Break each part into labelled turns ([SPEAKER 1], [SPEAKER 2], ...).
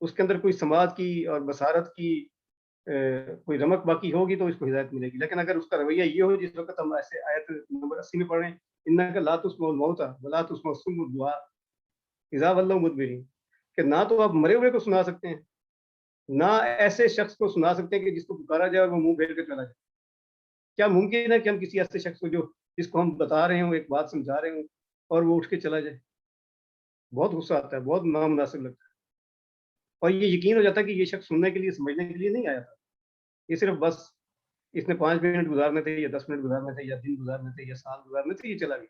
[SPEAKER 1] اس کے اندر کوئی سماعت کی اور بصارت کی کوئی رمق باقی ہوگی تو اس کو ہدایت ملے گی. لیکن اگر اس کا رویہ یہ ہو جس وقت ہم ایسے آیت نمبر 80 میں پڑھ رہے ہیں انک لا تسمع الموتى ولا تسمع الصم الدعاء اذا ولوا مدبرین، کہ نہ تو آپ مرے ہوئے کو سنا سکتے ہیں، نہ ایسے شخص کو سنا سکتے ہیں کہ جس کو پکارا جائے اور وہ منہ پھیر کے چلا جائے. کیا ممکن ہے کہ ہم کسی ایسے شخص کو جس کو ہم بتا رہے ہوں، ایک بات سمجھا رہے ہوں اور وہ اٹھ کے چلا جائے؟ بہت غصہ آتا ہے، بہت نامناسب لگتا ہے. اور یہ یقین ہو جاتا ہے کہ یہ شخص سننے کے لیے سمجھنے کے لیے نہیں آیا تھا، یہ صرف بس اس نے 5 منٹ گزارنے تھے یا 10 منٹ گزارنے تھے یا دن گزارنے تھے یا سال گزارنے تھے، یہ چلا گیا.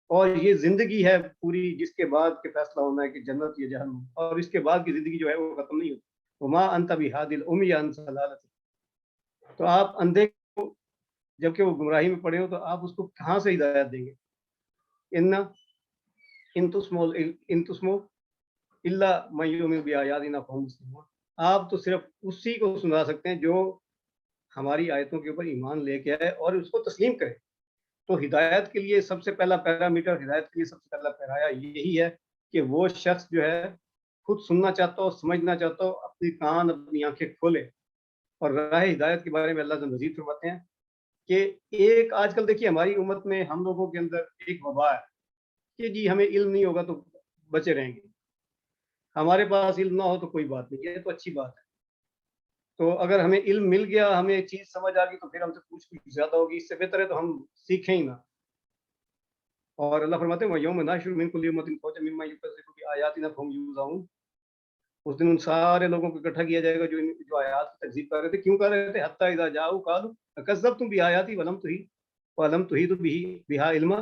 [SPEAKER 1] اور یہ زندگی ہے پوری جس کے بعد کے فیصلہ ہونا ہے کہ جنت یا جہنم، اور اس کے بعد کی زندگی جو ہے وہ ختم نہیں ہوتی. وما انت بہاد العمی عن ضلالت، تو آپ اندھے کو جبکہ وہ گمراہی میں پڑے ہو تو آپ اس کو کہاں سے ہدایت دیں گے؟ ان تسمو الا من یؤمن بآیاتنا فهم مسلمون، آپ تو صرف اسی کو سنا سکتے ہیں جو ہماری آیتوں کے اوپر ایمان لے کے آئے اور اس کو تسلیم کرے. تو ہدایت کے لیے سب سے پہلا پیرامیٹر، ہدایت کے لیے سب سے پہلا پیرایا یہی ہے کہ وہ شخص جو ہے خود سننا چاہتا ہو، سمجھنا چاہتا ہو، اپنی کان اپنی آنکھیں کھولے. اور راہ ہدایت کے بارے میں اللہ تعالیٰ مزید فرماتے ہیں کہ ایک آج کل دیکھیے ہماری امت میں ہم لوگوں کے اندر ایک وبا ہے کہ جی ہمیں علم نہیں ہوگا تو بچے رہیں گے، ہمارے پاس علم نہ ہو تو کوئی بات نہیں، یہ تو اچھی بات ہے. تو اگر ہمیں علم مل گیا، ہمیں ایک چیز سمجھ آ گئی تو پھر ہم سے پوچھ کچھ زیادہ ہوگی، اس سے بہتر ہے تو ہم سیکھیں ہی نہ. اور اللہ فرماتے ہیں وَيَوْمَ نَحْشُرُ مِنْ كُلِّ أُمَّةٍ فَوْجًا مِمَّن يُكَذِّبُ بِآيَاتِنَا فَهُمْ يُوزَعُونَ. اس دن ان سارے لوگوں کو اکٹھا کیا جائے گا جو آیات کی تکذیب کر رہے تھے. کیوں کر رہے تھے؟ حَتَّى إِذَا جَاءُوا قَالُوا أَكَذَّبْتُمْ بِآيَاتِي وَلَمْ تُحِيطُوا بِهَا عِلْمًا.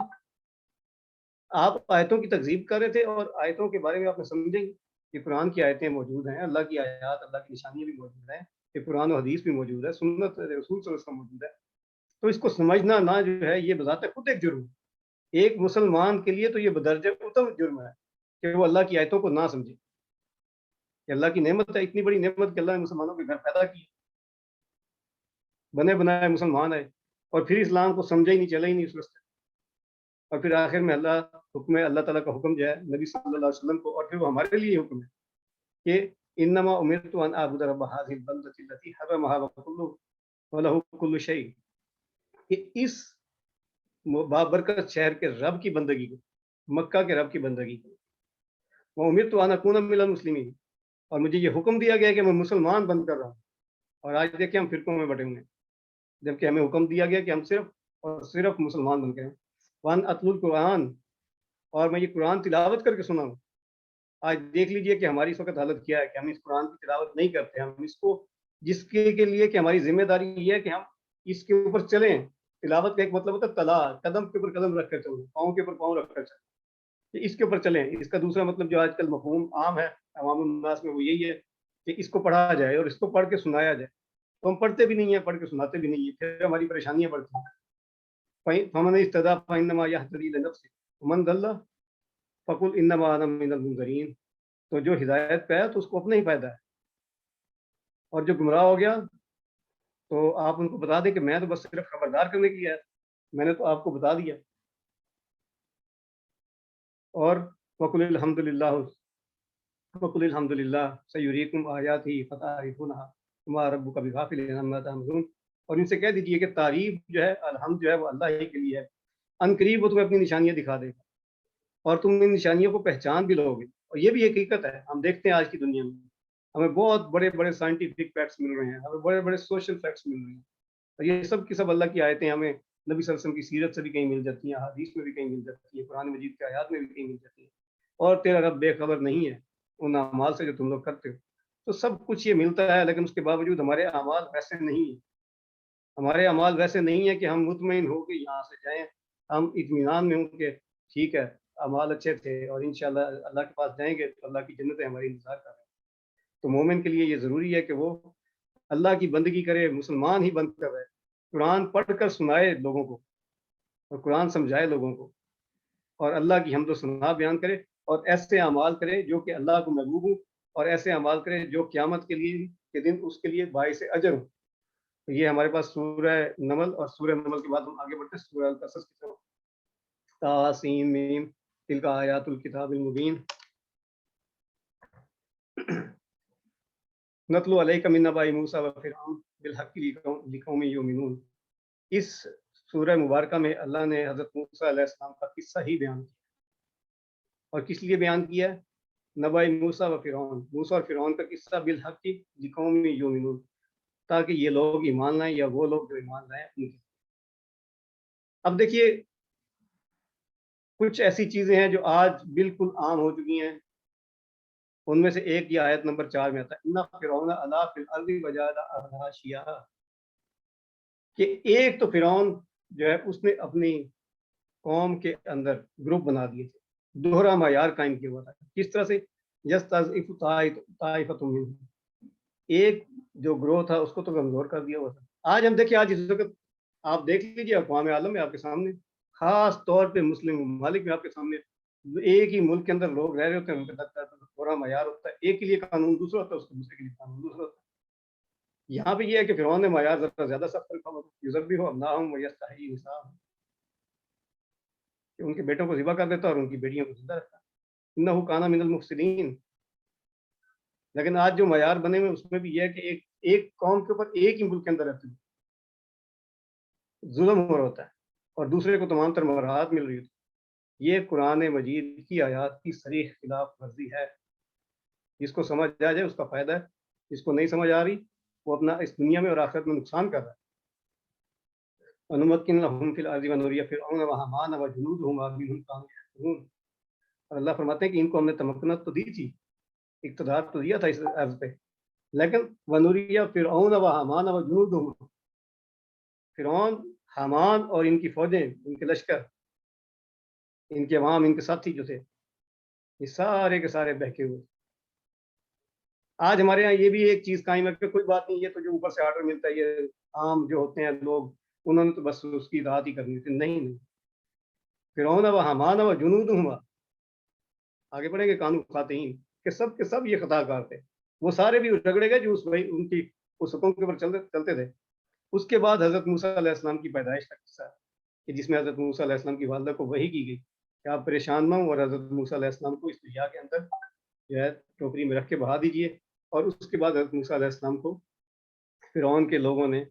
[SPEAKER 1] آپ آیتوں کی تکذیب کر رہے تھے اور آیتوں کے بارے میں آپ نے سمجھیں گے کہ قرآن کی آیتیں موجود ہیں، اللہ کی آیات، اللہ کی نشانیاں بھی موجود ہیں، کہ قرآن و حدیث بھی موجود ہے، سنت رسول صلی اللہ علیہ وسلم موجود ہے. تو اس کو سمجھنا نہ جو ہے یہ بذات خود ایک جرم ہے. ایک مسلمان کے لیے تو یہ بدرجہ اتم جرم ہے کہ وہ اللہ کی آیتوں کو نہ سمجھے. کہ اللہ کی نعمت ہے، اتنی بڑی نعمت کہ اللہ نے مسلمانوں کے گھر پیدا کی، بنے بنائے مسلمان ہے، اور پھر اسلام کو سمجھا ہی نہیں، چلا ہی نہیں اس راستے. اور پھر آخر میں اللہ تعالیٰ کا حکم جو ہے نبی صلی اللہ علیہ وسلم کو، اور پھر وہ ہمارے لیے حکم ہے کہ انما امرت ان اعبد رب هذه البلدة التي حرمها وله كل شيء، کہ اس بابرکت شہر کے رب کی بندگی کو، مکہ کے رب کی بندگی کو. وہ امرت ان اکون من المسلمین، اور مجھے یہ حکم دیا گیا کہ میں مسلمان بن کر رہا ہوں. اور آج دیکھیں ہم فرقوں میں بٹے ہوئے ہیں، جبکہ ہمیں حکم دیا گیا کہ ہم صرف اور صرف مسلمان بن کے ہیں. وان اتلو القرآن، اور میں یہ قرآن تلاوت کر کے سنا ہوں. آج دیکھ لیجئے کہ ہماری اس وقت حالت کیا ہے کہ ہم اس قرآن کی تلاوت نہیں کرتے. ہم اس کو جس کے لیے کہ ہماری ذمہ داری یہ ہے کہ ہم اس کے اوپر چلیں. تلاوت کا ایک مطلب ہوتا ہے تلا، قدم کے اوپر قدم رکھ کر چلیں، پاؤں کے اوپر پاؤں رکھ کر چلیں، کہ اس کے اوپر چلیں. اس کا دوسرا مطلب جو آج کل مفہوم عام ہے عوام الناس میں وہ یہی ہے کہ اس کو پڑھا جائے اور اس کو پڑھ کے سنایا جائے. تو ہم پڑھتے بھی نہیں ہیں، پڑھ کے سناتے بھی نہیں ہیں، پھر ہماری پریشانیاں بڑھتی ہیں. فمن اهتدى فإنما يهتدي لنفسه ومن ضل فقل انما انا من المنذرين. تو جو ہدایت پہ ہے تو اس کو اپنا ہی فائدہ ہے، اور جو گمراہ ہو گیا تو آپ ان کو بتا دیں کہ میں تو بس صرف خبردار کرنے کی ہے، میں نے تو آپ کو بتا دیا. اور وقل الحمدللہ سیریکم آیاتہ فتعرفونہا وما ربک بغافل عما تعملون. اور ان سے کہہ دیجئے کہ تعریف جو ہے، الحمد جو ہے وہ اللہ ہی کے لیے ہے. ان قریب وہ تمہیں اپنی نشانیاں دکھا دے گا اور تم ان نشانیوں کو پہچان بھی لو گے. اور یہ بھی حقیقت ہے، ہم دیکھتے ہیں آج کی دنیا میں ہمیں بہت بڑے بڑے سائنٹیفک فیکٹس مل رہے ہیں، ہمیں بڑے بڑے سوشل فیکٹس مل رہے ہیں، اور یہ سب کی سب اللہ کی آیتیں ہمیں نبی صلی اللہ علیہ وسلم کی سیرت سے بھی کہیں مل جاتی ہیں، حدیث میں بھی کہیں مل جاتی ہیں، قرآن مجید کی آیات میں بھی کہیں مل جاتی ہیں. اور تیرا رب بے خبر نہیں ہے ان اعمال سے جو تم لوگ کرتے ہو. تو سب کچھ یہ ملتا ہے، لیکن اس کے باوجود ہمارے اعمال ویسے نہیں ہیں. ہمارے اعمال ویسے نہیں ہیں کہ ہم مطمئن ہو کے یہاں سے جائیں، ہم اطمینان میں ہوں کہ ٹھیک ہے اعمال اچھے تھے اور انشاءاللہ اللہ کے پاس جائیں گے تو اللہ کی جنتیں ہماری انتظار کر رہے ہیں. تو مومن کے لیے یہ ضروری ہے کہ وہ اللہ کی بندگی کرے، مسلمان ہی بن کر رہے، قرآن پڑھ کر سنائے لوگوں کو اور قرآن سمجھائے لوگوں کو، اور اللہ کی حمد و ثنا بیان کرے، اور ایسے اعمال کرے جو کہ اللہ کو محبوب ہوں، اور ایسے اعمال کرے جو قیامت کے دن اس کے لیے باعث اجر ہوں. یہ ہمارے پاس سورہ نمل، اور سورہ نمل کے بعد ہم آگے بڑھتے ہیں سورہ القصص کی طرف. تاسین میم تلک آیات الکتاب المبین. نتلو علیک من نبأ موسیٰ و فرعون بالحق لقوم یؤمنون. اس سورہ مبارکہ میں اللہ نے حضرت موسیٰ علیہ السلام کا قصہ ہی بیان کیا. اور کس لیے بیان کیا ہے؟ نبأ موسیٰ و فرعون، موسیٰ اور فرعون کا قصہ بالحق لقوم یؤمنون، تاکہ یہ لوگ ایمان لائیں یا وہ لوگ جو ایمان لائیں ان کی. اب دیکھیے کچھ ایسی چیزیں ہیں جو آج بالکل عام ہو چکی ہیں. ان میں سے ایک یہ آیت نمبر 4 میں آتا ہے اِنَّ فِرْعَوْنَ عَلَا فِي الْأَرْضِ وَجَعَلَ أَهْلَهَا شِيَعًا، کہ ایک تو فرعون جو ہے اس نے اپنی قوم کے اندر گروپ بنا دیے تھے، دوہرا معیار قائم کیا ہوا تھا. کس طرح سے؟ یستضعف طائفۃ منہم، ایک جو گروہ تھا اس کو تو کمزور کر دیا ہوا تھا. آج ہم دیکھیں، آج اس وقت آپ دیکھ لیجیے اقوام عالم میں آپ کے سامنے، خاص طور پہ مسلم ممالک میں آپ کے سامنے، ایک ہی ملک کے اندر لوگ رہ رہے ہوتے ہیں، ان کا لگتا ہے تھوڑا معیار ہوتا ہے، ایک کے لیے قانون دوسرا ہوتا ہے، اس کے دوسرے کے لیے قانون دوسرا ہوتا ہے. یہاں پہ یہ ہے کہ فرعون نے معیار ذرا زیادہ سخت رکھا ہوا تھا، یذبح ابناءہم ویستحیی نساءہم، کہ ان کے بیٹوں کو ذبح کر دیتا اور ان کی بیٹیوں کو زندہ رکھتا. انہ کان من المفسدین. لیکن آج جو معیار بنے ہوئے اس میں بھی یہ ہے کہ ایک قوم کے اوپر ایک ہی ملک کے اندر رہتے ظلم ہو رہا ہوتا ہے اور دوسرے کو تمام تر مراحت مل رہی ہوتی ہے. یہ قرآن مجید کی آیات کی صریح خلاف ورزی ہے. جس کو سمجھ آ جائے اس کا فائدہ ہے، جس کو نہیں سمجھ آ رہی وہ اپنا اس دنیا میں اور آخرت میں نقصان کر رہا ہے. وَنُمَكِّنَ لَهُمْ فِي الْأَرْضِ وَنُرِيَ فِرْعَوْنَ وَهَامَانَ وَجُنُودَهُمْ مَا مِنْهُمْ كَانُوا يَحْذَرُونَ. اور اللہ فرماتے ہیں کہ ان کو ہم نے تمکنت تو دی تھی، اقتدار تو دیا تھا اس عرض پہ، لیکن وَنُرِيَ فِرْعَوْنَ وَهَامَانَ وَجُنُودَهُمْ، فرعون، حامان اور ان کی فوجیں، ان کے لشکر، ان کے عوام، ان کے ساتھی جو تھے، یہ سارے کے سارے بہکے ہوئے. آج ہمارے یہاں یہ بھی ایک چیز قائم ہے کہ کوئی بات نہیں، یہ تو جو اوپر سے آرڈر ملتا ہے، یہ عام جو ہوتے ہیں لوگ انہوں نے تو بس اس کی اطاعت ہی کرنی تھی. نہیں، فرعون و حامان و جنودہما، آگے بڑھیں گے قانون خاتین، کہ سب کے سب یہ خطا کار تھے. وہ سارے بھی رگڑے گئے جو ان کی اس حکم کے اوپر چلتے تھے. اس کے بعد حضرت موسیٰ علیہ السلام کی پیدائش کا قصہ ہے کہ جس میں حضرت موسیٰ علیہ السلام کی والدہ کو وحی کی گئی کہ آپ پریشان نہ ہوں اور حضرت موسیٰ علیہ السلام کو اس دریا کے اندر جو ہے ٹوکری میں رکھ کے بہا دیجیے. اور اس کے بعد حضرت موسیٰ علیہ السلام کو فرعون کے لوگوں نے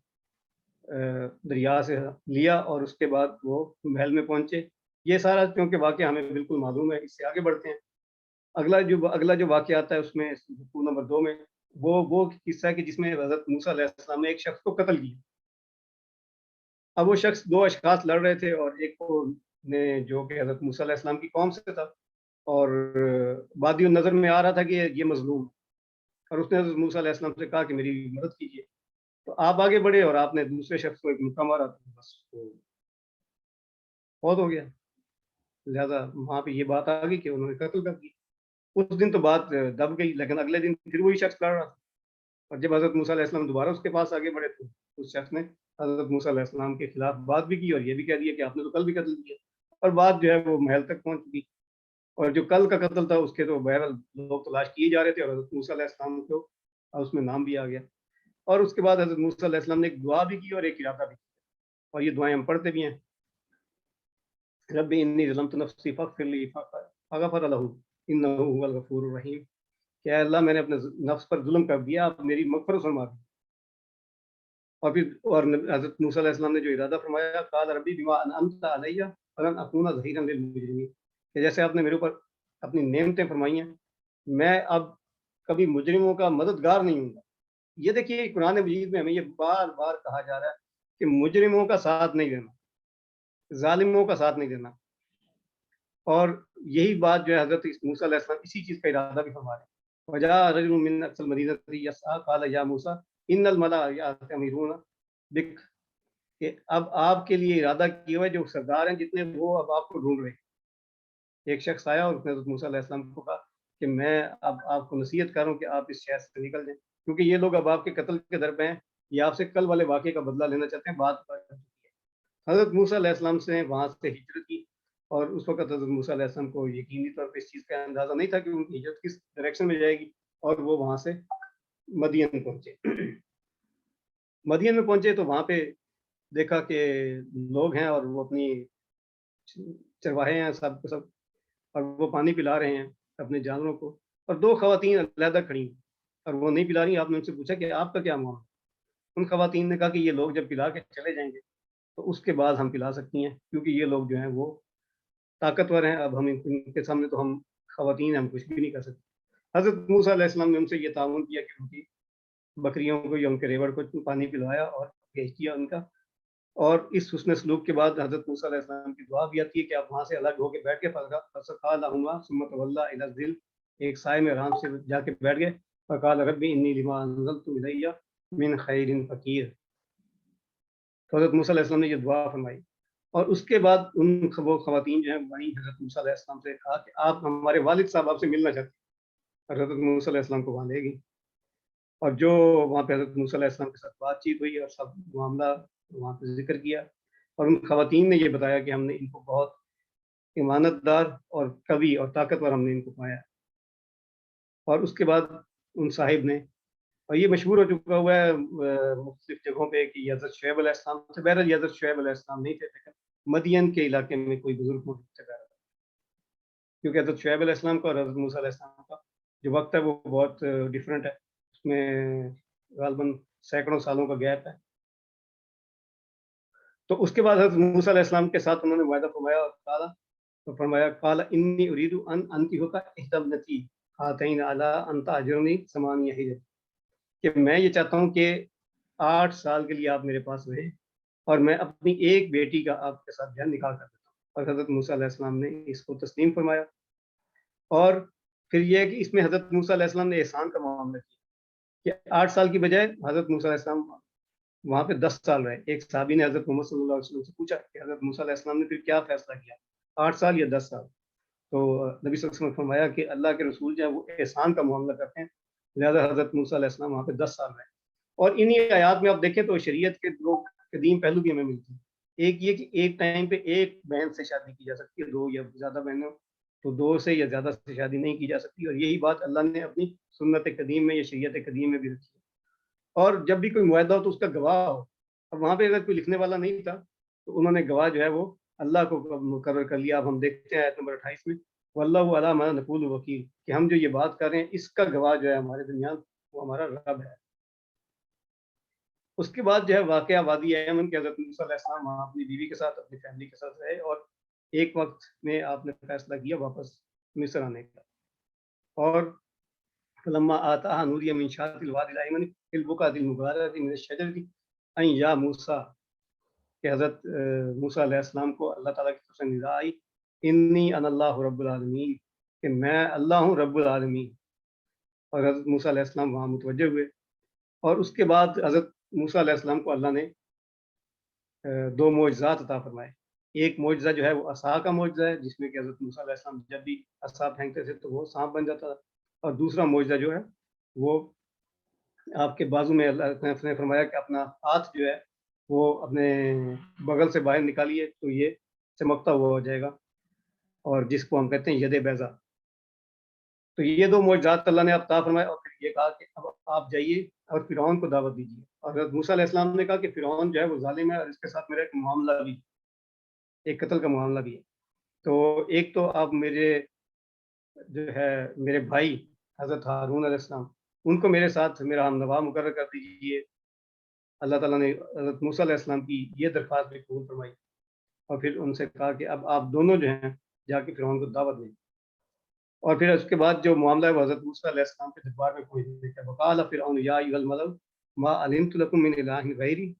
[SPEAKER 1] دریا سے لیا اور اس کے بعد وہ محل میں پہنچے. یہ سارا کیونکہ واقعہ ہمیں بالکل معلوم ہے، اس سے آگے بڑھتے ہیں. اگلا جو واقعہ آتا ہے اس میں نمبر 2 میں وہ قصہ ہے کہ جس میں حضرت موسیٰ علیہ السلام نے ایک شخص کو قتل کیا. اب وہ شخص 2 اشخاص لڑ رہے تھے اور ایک کو نے جو کہ حضرت موسیٰ علیہ السلام کی قوم سے تھا اور بادی النظر میں آ رہا تھا کہ یہ مظلوم، اور اس نے حضرت موسیٰ علیہ السلام سے کہا کہ میری مدد کیجیے. تو آپ آگے بڑھے اور آپ نے دوسرے شخص کو ایک مکہ مارا تو بس بہت ہو گیا. لہذا وہاں پہ یہ بات آ گئی کہ انہوں نے قتل کر دیا. اس دن تو بات دب گئی، لیکن اگلے دن پھر وہی شخص لڑ رہا تھا. اور جب حضرت موسیٰ علیہ السلام دوبارہ اس کے پاس آگے بڑھے تو اس شخص نے حضرت موسیٰ علیہ السلام کے خلاف بات بھی کی اور یہ بھی کہہ دیا کہ آپ نے تو کل بھی قتل کیا. اور بات جو ہے وہ محل تک پہنچ گئی. اور جو کل کا قتل تھا اس کے تو بہرحال لوگ تلاش کیے جا رہے تھے اور حضرت موسیٰ علیہ السلام کو اس میں نام بھی آ گیا. اور اس کے بعد حضرت موسیٰ علیہ السلام نے ایک دعا بھی کی اور ایک ارادہ بھی کیا، اور یہ دعائیں ہم پڑھتے بھی ہیں. رب انی ظلمت نفسی فاغفر لی فغفر لہ انہ هو الغفور الرحیم، کہ اے اللہ میں نے اپنے نفس پر ظلم کر دیا، آپ میری مغفرت فرما دیں. اور حضرت موسیٰ علیہ السلام نے جو ارادہ فرمایا، قال ربی بما انعمت علی فلن اکون ظہیرا للمجرمین، کہ جیسے آپ نے میرے اوپر اپنی نعمتیں فرمائی ہیں میں اب کبھی مجرموں کا مددگار نہیں ہوں گا. یہ دیکھیے قرآن مجید میں ہمیں یہ بار بار کہا جا رہا ہے کہ مجرموں کا ساتھ نہیں دینا، ظالموں کا ساتھ نہیں دینا. اور یہی بات جو ہے حضرت موسیٰ علیہ السلام اسی چیز کا ارادہ بھی فرما رہے ہیں. وجاء رجل من اقصى المدینہ یسعی قال یا موسیٰ ان الملأ یأتمرون بک، کہ اب آپ کے لیے ارادہ کیا ہوا ہے جو سردار ہیں جتنے وہ اب آپ کو ڈھونڈ رہے ہیں. ایک شخص آیا اور اس نے حضرت موسیٰ علیہ السلام کو کہا کہ میں اب آپ کو نصیحت کر رہا ہوں کہ آپ اس شہر سے نکل جائیں، کیونکہ یہ لوگ اب آپ کے قتل کے در پہ ہیں، یہ آپ سے کل والے واقعے کا بدلہ لینا چاہتے ہیں. بات حضرت موسیٰ علیہ السلام سے وہاں سے ہجرت کی. اور اس وقت حضرت موسیٰ علیہ السلام کو یقینی طور پہ اس چیز کا اندازہ نہیں تھا کہ ان کی ہجرت کس ڈائریکشن میں جائے گی. اور وہ وہاں سے مدین پہنچے. مدین میں پہنچے تو وہاں پہ دیکھا کہ لوگ ہیں اور وہ اپنی چرواہے ہیں سب کو سب، اور وہ پانی پلا رہے ہیں اپنے جانوروں کو. اور 2 خواتین علیحدہ کھڑی ہیں. اور وہ نہیں پلا رہی, آپ نے ان سے پوچھا کہ آپ کا کیا معاملہ. ان خواتین نے کہا کہ یہ لوگ جب پلا کے چلے جائیں گے تو اس کے بعد ہم پلا سکتی ہیں, کیونکہ یہ لوگ جو ہیں وہ طاقتور ہیں, اب ہم ان کے سامنے تو ہم خواتین ہم کچھ بھی نہیں کر سکتے. حضرت موسیٰ علیہ السلام نے ان سے یہ تعاون کیا کہ ان کی بکریوں کو یا ان کے ریوڑ کو پانی پلایا اور بھیج دیا ان کا. اور اس حسن سلوک کے بعد حضرت موسیٰ علیہ السلام کی دعا بھی آتی ہے کہ آپ وہاں سے الگ ہو کے بیٹھ کے فسقا لہما ثم تولى الى الظل, ایک سائے میں آرام سے جا کے بیٹھ گئے. فقال ربی انی لما انزلت الی من خیر فقیر. تو حضرت موسیٰ علیہ السلام نے یہ دعا فرمائی. اور اس کے بعد ان وہ خواتین جو ہیں وہیں حضرت موسیٰ علیہ السلام سے کہا کہ آپ, ہمارے والد صاحب آپ سے ملنا چاہتے ہیں. اور حضرت موسیٰ علیہ السلام کو وہاں لے گئی, اور جو وہاں پہ حضرت موسیٰ علیہ السلام کے ساتھ بات چیت ہوئی اور سب معاملہ وہاں پہ ذکر کیا, اور ان خواتین نے یہ بتایا کہ ہم نے ان کو بہت امانت دار اور قوی اور طاقتور ہم نے ان کو پایا. اور اس کے بعد ان صاحب نے, اور یہ مشہور ہو چکا ہوا ہے مختلف جگہوں پہ کہ حضرت شعیب علیہ السلام سے, بہرحال حضرت شعیب علیہ السلام نہیں تھے, لیکن مدین کے علاقے میں کوئی بزرگ موجود تھے بہرحال, کیونکہ حضرت شعیب علیہ السلام کا اور حضرت موسیٰ علیہ السلام کا جو وقت ہے وہ بہت ڈفرینٹ ہے, اس میں غالباً سینکڑوں سالوں کا گیپ ہے. تو اس کے بعد حضرت موسیٰ علیہ السلام کے ساتھ انہوں نے معاہدہ فرمایا اور کہا, تو فرمایا قال انی اريد ان انکحک احدی ابنتی ہاتین علی ان تاجرنی ثمانیہ حجج, کہ میں یہ چاہتا ہوں کہ 8 سال کے لیے آپ میرے پاس رہیں اور میں اپنی ایک بیٹی کا آپ کے ساتھ جو نکاح کر دیتا ہوں. اور حضرت موسیٰ علیہ السلام نے اس کو تسلیم فرمایا. اور پھر یہ ہے کہ اس میں حضرت موسیٰ علیہ السلام نے احسان کا معاملہ کیا کہ 8 سال کی بجائے حضرت موسیٰ علیہ السلام وہاں پہ 10 سال رہے. ایک صحابی نے حضرت محمد صلی اللہ علیہ وسلم سے پوچھا کہ حضرت موسیٰ علیہ السلام نے پھر کیا فیصلہ کیا, 8 سال یا 10 سال؟ تو نبی صلی اللہ علیہ وسلم نے فرمایا کہ اللہ کے رسول جو ہے وہ احسان کا معاملہ کرتے ہیں, لہذا حضرت موسیٰ علیہ السلام وہاں پہ 10 سال رہے. اور انہی آیات میں آپ دیکھیں تو شریعت کے 2 قدیم پہلو بھی ہمیں ملتے ہیں. ایک یہ کہ ایک ٹائم پہ ایک بہن سے شادی کی جا سکتی ہے, 2 یا زیادہ بہنوں تو 2 سے یا زیادہ سے شادی نہیں کی جا سکتی, اور یہی بات اللہ نے اپنی سنت قدیم میں یا شریعت قدیم میں بھی رکھی ہے. اور جب بھی کوئی معاہدہ ہو تو اس کا گواہ ہو. اب وہاں پہ اگر کوئی لکھنے والا نہیں تھا تو انہوں نے گواہ جو ہے وہ اللہ کو مقرر کر لیا. اب ہم دیکھتے ہیں آیت نمبر 28 میں واللہ علی ما نقول وکیل, کہ ہم جو یہ بات کر رہے ہیں اس کا گواہ جو ہے ہمارے درمیان وہ ہمارا رب ہے. اس کے بعد جو ہے واقعہ وادی یمن کے حضرت موسیٰ علیہ السلام وہاں اپنی بیوی کے ساتھ اپنی فیملی کے ساتھ رہے, اور ایک وقت میں آپ نے فیصلہ کیا واپس مصر آنے کا. اور فلما آتاها نودي من شاطئ الوادي الايمن في البقعة المباركة من الشجرة ان یا موسیٰ, کہ حضرت موسیٰ علیہ السلام کو اللہ تعالیٰ کی طرف سے ندا آئی انی انا اللہ رب العالمین, کہ میں اللہ ہوں رب العالمین. اور حضرت موسیٰ علیہ السلام وہاں متوجہ ہوئے. اور اس کے بعد حضرت موسیٰ علیہ السلام کو اللہ نے 2 معجزات عطا فرمائے. ایک معجزہ جو ہے وہ عصا کا معجزہ ہے, جس میں کہ حضرت موسیٰ علیہ السلام جب بھی عصا پھینکتے تھے تو وہ سانپ بن جاتا تھا. اور دوسرا معجزہ جو ہے وہ آپ کے بازو میں اللہ نے فرمایا کہ اپنا ہاتھ جو ہے وہ اپنے بغل سے باہر نکالیے تو یہ چمکتا ہوا ہو جائے گا, اور جس کو ہم کہتے ہیں ید بیضا. تو یہ 2 معجزات اللہ نے عطا فرمائے, اور پھر یہ کہا کہ اب آپ جائیے اور فرعون کو دعوت دیجیے. اور حضرت موسیٰ علیہ السلام نے کہا کہ فرعون جو ہے وہ ظالم ہے اور اس کے ساتھ میرا ایک معاملہ بھی, ایک قتل کا معاملہ بھی ہے. تو ایک تو آپ میرے جو ہے میرے بھائی حضرت ہارون علیہ السلام ان کو میرے ساتھ میرا ہم نوا مقرر کر دیجیے. اللہ تعالیٰ نے حضرت موسیٰ علیہ السلام کی یہ درخواست بھی قبول فرمائی, اور پھر ان سے کہا کہ اب آپ دونوں جو ہیں جا کے فرعون کو دعوت دیں. اور پھر اس کے بعد جو معاملہ ہے وہ حضرت موسیٰ علیہ السلام کے دربار میں پہنچنے کا. وقال فرعون یا ایھا الملأ ما علمت لکم من الہ غیری.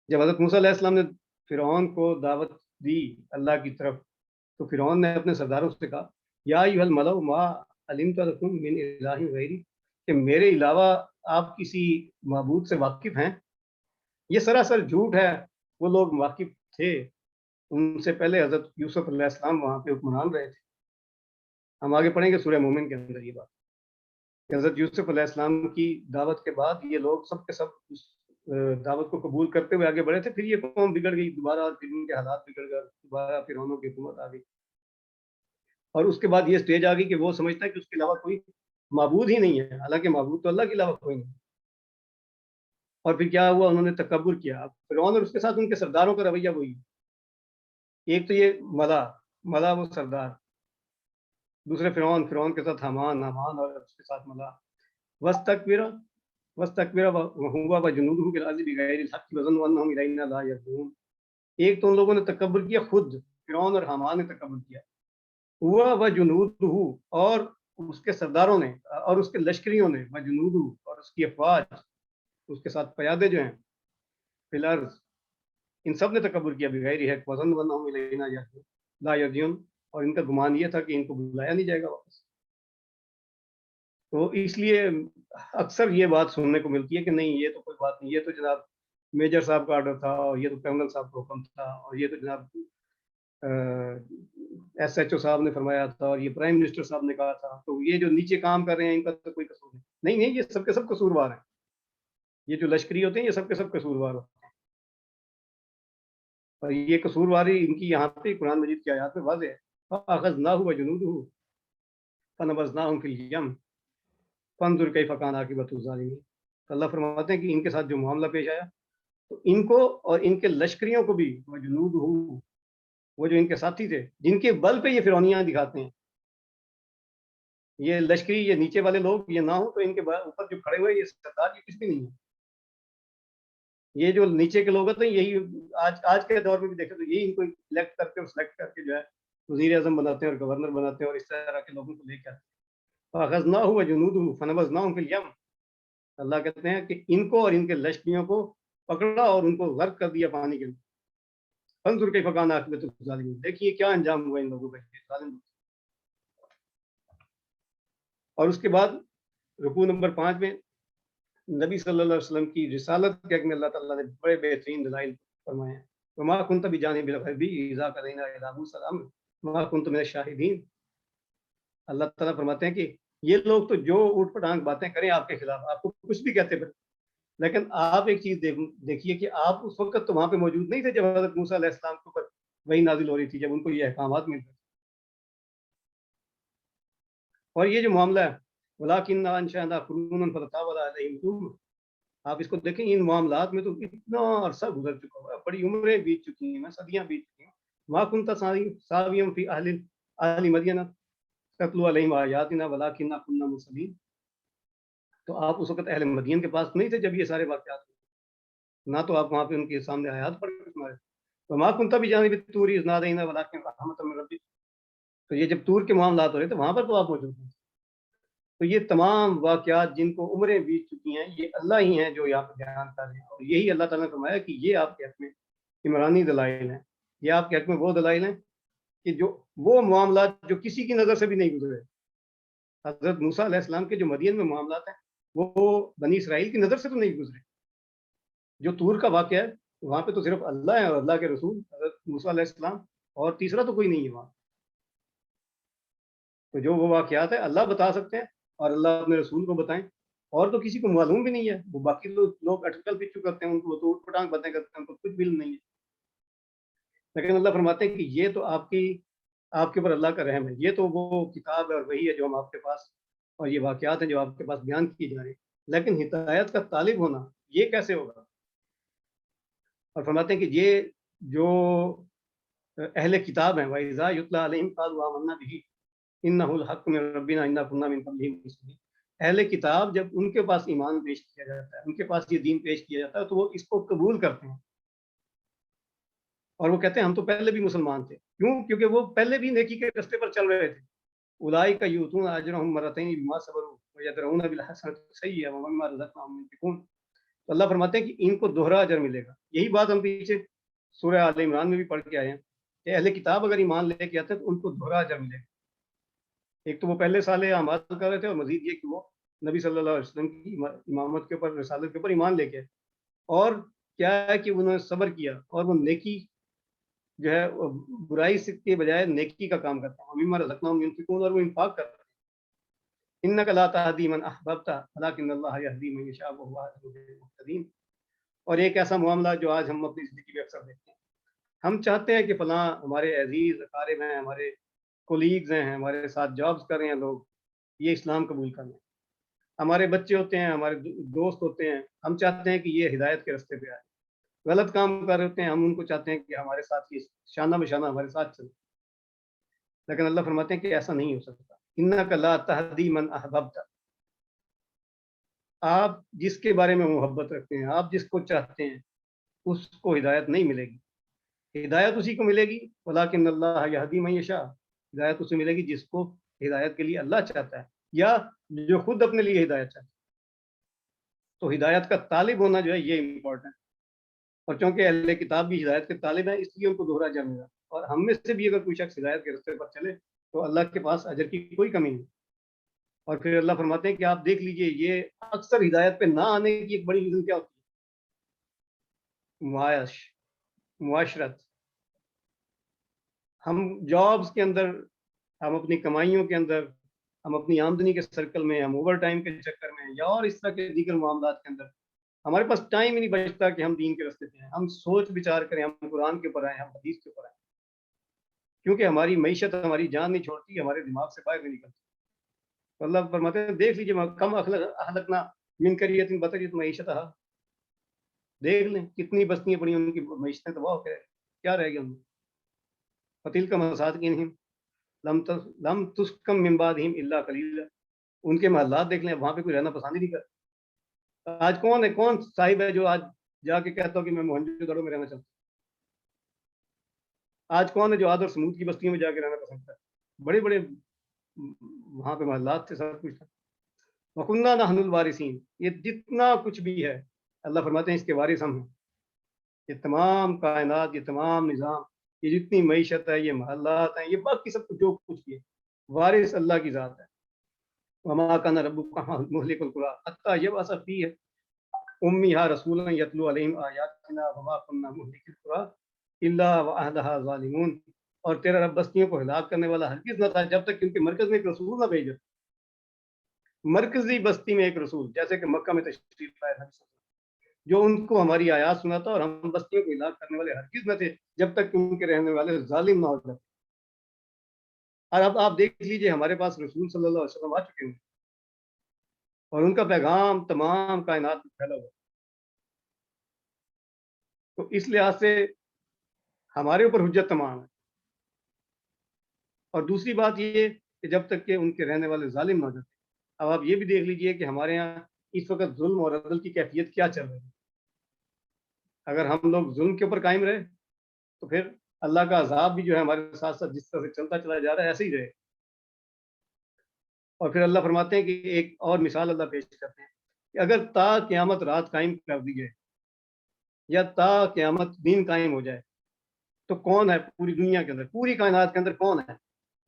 [SPEAKER 1] جب حضرت موسیٰ علیہ السلام نے فرعون کو دعوت دی اللہ کی طرف تو فرعون نے اپنے سرداروں سے کہا یا ایھا الملأ ما علمت لکم من الہ غیری, کہ میرے علاوہ آپ کسی معبود سے واقف ہیں؟ یہ سراسر جھوٹ ہے. وہ لوگ واقف تھے, ان سے پہلے حضرت یوسف علیہ السلام وہاں پہ حکمران رہے تھے. ہم آگے پڑھیں گے سورہ مومن کے اندر یہ بات کہ حضرت یوسف علیہ السلام کی دعوت کے بعد یہ لوگ سب کے سب اس دعوت کو قبول کرتے ہوئے آگے بڑھے تھے. پھر یہ قوم بگڑ گئی دوبارہ, پھر ان کے حالات بگڑ گئے, دوبارہ فرعونوں کی حکومت آ گئی. اور اس کے بعد یہ سٹیج آ گئی کہ وہ سمجھتا ہے کہ اس کے علاوہ کوئی معبود ہی نہیں ہے, حالانکہ معبود تو اللہ کے علاوہ کوئی نہیں. اور پھر کیا ہوا, انہوں نے تکبر کیا. اب فرعون اور اس کے ساتھ ان کے سرداروں کا رویہ وہی, ایک تو یہ ملا وہ سردار, دوسرے فرعون کے ساتھ حامان اور اس کے ساتھ ملا وستکبر وهو وجنوده في الارض بغیر الحق وظنوا انهم الینا لا یرجعون. ایک تو ان لوگوں نے تکبر کیا، خود فرعون اور حامان نے تکبر کیا، ہوا وجنودہ اور اس کے سرداروں نے اور اس کے لشکریوں نے، وجنودہ اور اس کی افواج، اس کے ساتھ پیادے جو ہیں فی الارض، ان سب نے تکبر کیا بغیر حق وظنوا انهم الینا لا یرجعون، اور ان کا گمان یہ تھا کہ ان کو بلایا نہیں جائے گا واپس. تو اس لیے اکثر یہ بات سننے کو ملتی ہے کہ نہیں یہ تو کوئی بات نہیں، یہ تو جناب میجر صاحب کا آرڈر تھا، اور یہ تو کرنل صاحب کا حکم تھا، اور یہ تو جناب ایس ایچ او صاحب نے فرمایا تھا، اور یہ پرائم منسٹر صاحب نے کہا تھا، تو یہ جو نیچے کام کر رہے ہیں ان کا تو کوئی قصور نہیں. نہیں، یہ سب کے سب قصوروار ہیں، یہ جو لشکری ہوتے ہیں یہ سب کے سب قصوروار ہوتے ہیں، اور یہ قصورواری ان کی یہاں پہ قرآن مجید کی آیات میں واضح ہے. فَأَخَذْنَاهُ وَجُنُودُهُ فَنَبَذْنَاهُمْ فِي الْيَمِّ فَانظُرْ كَيْفَ كَانَ عَاقِبَةُ الظَّالِمِينَ. اللہ فرماتے ہیں کہ ان کے ساتھ جو معاملہ پیش آیا تو ان کو اور ان کے لشکریوں کو بھی وجنودہ، وہ جو ان کے ساتھی تھے جن کے بل پہ یہ فرعونیاں دکھاتے ہیں، یہ لشکری، یہ نیچے والے لوگ یہ نہ ہو تو ان کے اوپر جو کھڑے ہوئے یہ سردار یہ کچھ بھی نہیں ہے. یہ جو نیچے کے لوگ ہوتے ہیں یہی آج کے دور میں بھی دیکھیں تو یہی ان کو الیکٹ کر کے اور سلیکٹ کر کے جو ہے وزیر اعظم بناتے ہیں اور گورنر بناتے ہیں اور اس طرح کے لوگوں کو لے کے آتے ہیں. فَأَخَذْنَاهُ وَجُنُودُهُ فَنَبَذْنَاهُمْ فِي الْيَمِّ. اللہ کہتے ہیں کہ ان کو اور ان کے لشکریوں کو پکڑا اور ان کو غرق کر دیا پانی کے اندر. فَانظُرْ كَيْفَ كَانَ عَاقِبَةُ الظَّالِمِينَ. دیکھیے کیا انجام ہوا ان لوگوں کا، ظالم. اور اس کے بعد رکوع نمبر 5 میں نبی صلی اللہ علیہ وسلم کی رسالت کے حق میں اللہ تعالیٰ نے بڑے بہترین دلائل فرمائے ہیں. وَمَا كُنْتَ بِجَانِبِ الْغَرْبِ إِذْ قَضَيْنَا إِلَىٰ مُوسَىٰ الْأَمْرَ وَمَا كُنْتَ مِنَ الشَّاهِدِينَ. اللہ تعالیٰ فرماتے ہیں کہ یہ لوگ تو جو اوٹ پٹانگ باتیں کریں آپ کے خلاف، آپ کو کچھ بھی کہتے پھر، لیکن آپ ایک چیز دیکھیے کہ آپ اس وقت تو وہاں پہ موجود نہیں تھے جب حضرت موسیٰ علیہ السلام کے اوپر وہی نازل ہو رہی تھی، جب ان کو یہ احکامات مل رہے تھے. اور یہ جو معاملہ ہے وَلَٰكِنَّا أَنشَأْنَا قُرُونًا فَتَطَاوَلَ عَلَيْهِمُ الْعُمُرُ، آپ اس کو دیکھیں ان معاملات میں تو اتنا عرصہ گزر چکا ہوا ہے، بڑی عمریں بیت چکی ہیں، صدیاں بیت چکی ہیں. مَا كُنْتَ سَاوِيًا فِي أَهْلِ مَدْيَنَ تَتْلُو عَلَيْهِمْ آيَاتِنَا وَلَٰكِنَّا كُنَّا مُرْسِلِينَ. تو آپ اس وقت اہل مدین کے پاس نہیں تھے جب یہ سارے واقعات ہوئے، نہ تو آپ وہاں پہ ان کے سامنے آیات پڑھ کے سنا رہے. وَمَا كُنْتَ بِجَانِبِ الطُّورِ إِذْ نَادَيْنَا وَلَٰكِنَّ رَحْمَةً مِّن رَّبِّكَ. تو یہ جب طور کے معاملات ہو رہے تھے وہاں پر تو آپ موجود ہیں. تو یہ تمام واقعات جن کو عمریں بیت چکی ہیں یہ اللہ ہی ہیں جو یہاں پہ بیان کر رہے ہیں، اور یہی اللہ تعالیٰ نے فرمایا کہ یہ آپ کے حق میں عمرانی دلائل ہیں، یہ آپ کے حق میں وہ دلائل ہیں کہ جو وہ معاملات جو کسی کی نظر سے بھی نہیں گزرے. حضرت موسیٰ علیہ السلام کے جو مدین میں معاملات ہیں وہ بنی اسرائیل کی نظر سے تو نہیں گزرے. جو طور کا واقعہ ہے وہاں پہ تو صرف اللہ ہے اور اللہ کے رسول حضرت موسیٰ علیہ السلام، اور تیسرا تو کوئی نہیں ہے وہاں. تو جو وہ واقعات ہیں اللہ بتا سکتے ہیں اور اللہ اپنے رسول کو بتائیں، اور تو کسی کو معلوم بھی نہیں ہے. وہ باقی لوگ اٹکل پچو کرتے ہیں، ان کو تو اٹھ پٹانگ باتیں کرتے ہیں، ان کو کچھ بھی نہیں ہے. لیکن اللہ فرماتے ہیں کہ یہ تو آپ کے اوپر اللہ کا رحم ہے، یہ تو وہ کتاب ہے اور وہی ہے جو ہم آپ کے پاس، اور یہ واقعات ہیں جو آپ کے پاس بیان کیے جا رہے ہیں. لیکن ہدایت کا طالب ہونا یہ کیسے ہوگا؟ اور فرماتے ہیں کہ یہ جو اہل کتاب ہیں وَإِذَا يُتْلَىٰ عَلَيْهِمْ قَالُوا آمَنَّا بِهِ إِنَّهُ الْحَقُّ مِن رَّبِّنَا إِنَّا كُنَّا مِن قَبْلِهِ مُسْلِمِينَ. اہل کتاب جب ان کے پاس ایمان پیش کیا جاتا ہے، ان کے پاس یہ دین پیش کیا جاتا ہے، تو وہ اس کو قبول کرتے ہیں اور وہ کہتے ہیں ہم تو پہلے بھی مسلمان تھے. کیوں؟ کیونکہ وہ پہلے بھی نیکی کے راستے پر چل رہے تھے. اولئک یؤتون اجرهم مرتين بما صبروا ويدرؤون بالحسنة السيئة ومما رزقناهم ينفقون. تو اللہ فرماتے ہیں کہ ان کو دوہرا اجر ملے گا. یہی بات ہم پیچھے سورہ آل عمران میں بھی پڑھ کے آئے ہیں کہ اہل کتاب اگر ایمان لے کے آتے ہیں تو ان کو دوہرا اجر ملے گا. ایک تو وہ پہلے صالح اعمال کر رہے تھے، اور مزید یہ کہ وہ نبی صلی اللہ علیہ وسلم کی امامت کے اوپر، رسالت کے اوپر ایمان لے کے، اور کیا ہے کہ انہوں نے صبر کیا اور وہ نیکی جو ہے برائی سے کے بجائے نیکی کا کام کرتے ہیں. وَمِمَّا رَزَقْنَاهُمْ يُنْفِقُونَ، اور وہ انفاق کرتے ہیں. إِنَّكَ لَا تَهْدِي مَنْ أَحْبَبْتَ وَلَٰكِنَّ اللَّهَ يَهْدِي مَن يَشَاءُ وَهُوَ أَعْلَمُ بِالْمُهْتَدِينَ. اور ایک ایسا معاملہ جو آج ہم اپنی زندگی میں اکثر دیکھتے ہیں، ہم چاہتے ہیں کہ فلاں ہمارے عزیز اقارب ہیں، ہمارے کولیگز ہیں، ہمارے ساتھ جابز کر رہے ہیں لوگ، یہ اسلام قبول کر لیں. ہمارے بچے ہوتے ہیں، ہمارے دوست ہوتے ہیں، ہم چاہتے ہیں کہ یہ ہدایت کے راستے پہ آئے. غلط کام کر رہے ہوتے ہیں، ہم ان کو چاہتے ہیں کہ ہمارے ساتھ یہ شانہ بشانہ ہمارے ساتھ چلے. لیکن اللہ فرماتے ہیں کہ ایسا نہیں ہو سکتا. انک لا تہدی من احببت، آپ جس کے بارے میں محبت رکھتے ہیں، آپ جس کو چاہتے ہیں، اس کو ہدایت نہیں ملے گی، ہدایت اسی کو ملے گی، ولکن اللہ یہدی من یشاء، ہدایت اسے ملے گی جس کو ہدایت کے لیے اللہ چاہتا ہے، یا جو خود اپنے لیے ہدایت چاہتا ہے۔ تو ہدایت کا طالب ہونا جو ہے یہ امپورٹنٹ ہے، اور چونکہ اہل کتاب بھی ہدایت کے طالب ہیں، اس لیے ان کو دوہرا اجر ملا، اور ہم میں سے بھی اگر کوئی شخص ہدایت کے راستے پر چلے تو اللہ کے پاس اجر کی کوئی کمی نہیں۔ اور پھر اللہ فرماتے ہیں کہ آپ دیکھ لیجئے یہ اکثر ہدایت پہ نہ آنے کی ایک بڑی ریزن کیا ہوتی ہے؟ معاشرت۔ ہم جابس کے اندر، ہم اپنی کمائیوں کے اندر، ہم اپنی آمدنی کے سرکل میں، ہم اوور ٹائم کے چکر میں، یا اور اس طرح کے دیگر معاملات کے اندر ہمارے پاس ٹائم ہی نہیں بچتا کہ ہم دین کے راستے پہ ہیں، ہم سوچ بچار کریں، ہم قرآن کے اوپر آئیں، ہم حدیث کے اوپر آئیں، کیونکہ ہماری معیشت ہماری جان نہیں چھوڑتی، ہمارے دماغ سے باہر نہیں نکلتی۔ تو اللہ فرماتے ہیں دیکھ لیجیے کم اہلکنا من قریۃ بطرت معیشتھا، دیکھ لیں کتنی بستیاں پڑی ان کی معیشتیں تباہ ہو گئے، کیا رہ گیا ان میں؟ فتلک مساکینہم لم تسکن من بعدہم الا قلیلا، ان کے محلات دیکھ لیں، وہاں پہ کوئی رہنا پسند ہی نہیں کرتا۔ آج کون ہے، کون صاحب ہے جو آج جا کے کہتا ہو کہ میں موہنجو دڑو میں رہنا چاہتا ہوں؟ آج کون ہے جو آد اور سمود کی بستیوں میں جا کے رہنا پسند کرتا ہے؟ بڑے بڑے وہاں پہ محلات تھے، سب کچھ تھا۔ وَكُنَّا نَحْنُ الْوَارِثِينَ، یہ جتنا کچھ بھی ہے اللہ فرماتے ہیں اس کے وارث ہم ہیں۔ یہ تمام کائنات، یہ تمام نظام، یہ جتنی معیشت ہے، یہ محلات ہیں، یہ باقی سب کچھ جو کچھ بھی ہے، وارث اللہ کی ذات ہے۔ وَمَا كَانَ رَبُّكَ مُهْلِكَ الْقُرَىٰ حَتَّىٰ يَبْعَثَ فِي أُمِّهَا رَسُولًا يَتْلُو عَلَيْهِمْ آيَاتِنَا وَمَا كُنَّا مُهْلِكِي الْقُرَىٰ إِلَّا وَأَهْلُهَا ظَالِمُونَ، اور تیرا رب بستیوں کو ہلاک کرنے والا ہرگز نہ تھا جب تک کہ ان کے مرکز میں ایک رسول نہ بھیجے۔ مرکزی بستی میں ایک رسول، جیسے کہ مکہ میں تشریف لائے تھا، جو ان کو ہماری آیات سناتا، اور ہم بستیوں کو ہلاک کرنے والے ہرگز نہ تھے جب تک کہ ان کے رہنے والے ظالم نہ ہو جاتے۔ اور اب آپ دیکھ لیجئے ہمارے پاس رسول صلی اللہ علیہ وسلم آ چکے ہیں، اور ان کا پیغام تمام کائنات میں پھیلا ہوا، تو اس لحاظ سے ہمارے اوپر حجت تمام ہے۔ اور دوسری بات یہ کہ جب تک کہ ان کے رہنے والے ظالم نہ ہو جاتے۔ اب آپ یہ بھی دیکھ لیجئے کہ ہمارے یہاں اس وقت ظلم اور عدل کی کیفیت کیا چل رہی ہے۔ اگر ہم لوگ ظلم کے اوپر قائم رہے تو پھر اللہ کا عذاب بھی جو ہے ہمارے ساتھ ساتھ جس طرح سے چلتا چلا جا رہا ہے ایسے ہی رہے۔ اور پھر اللہ فرماتے ہیں کہ ایک اور مثال اللہ پیش کرتے ہیں کہ اگر تا قیامت رات قائم کر دی جائے، یا تا قیامت دن قائم ہو جائے، تو کون ہے پوری دنیا کے اندر، پوری کائنات کے اندر کون ہے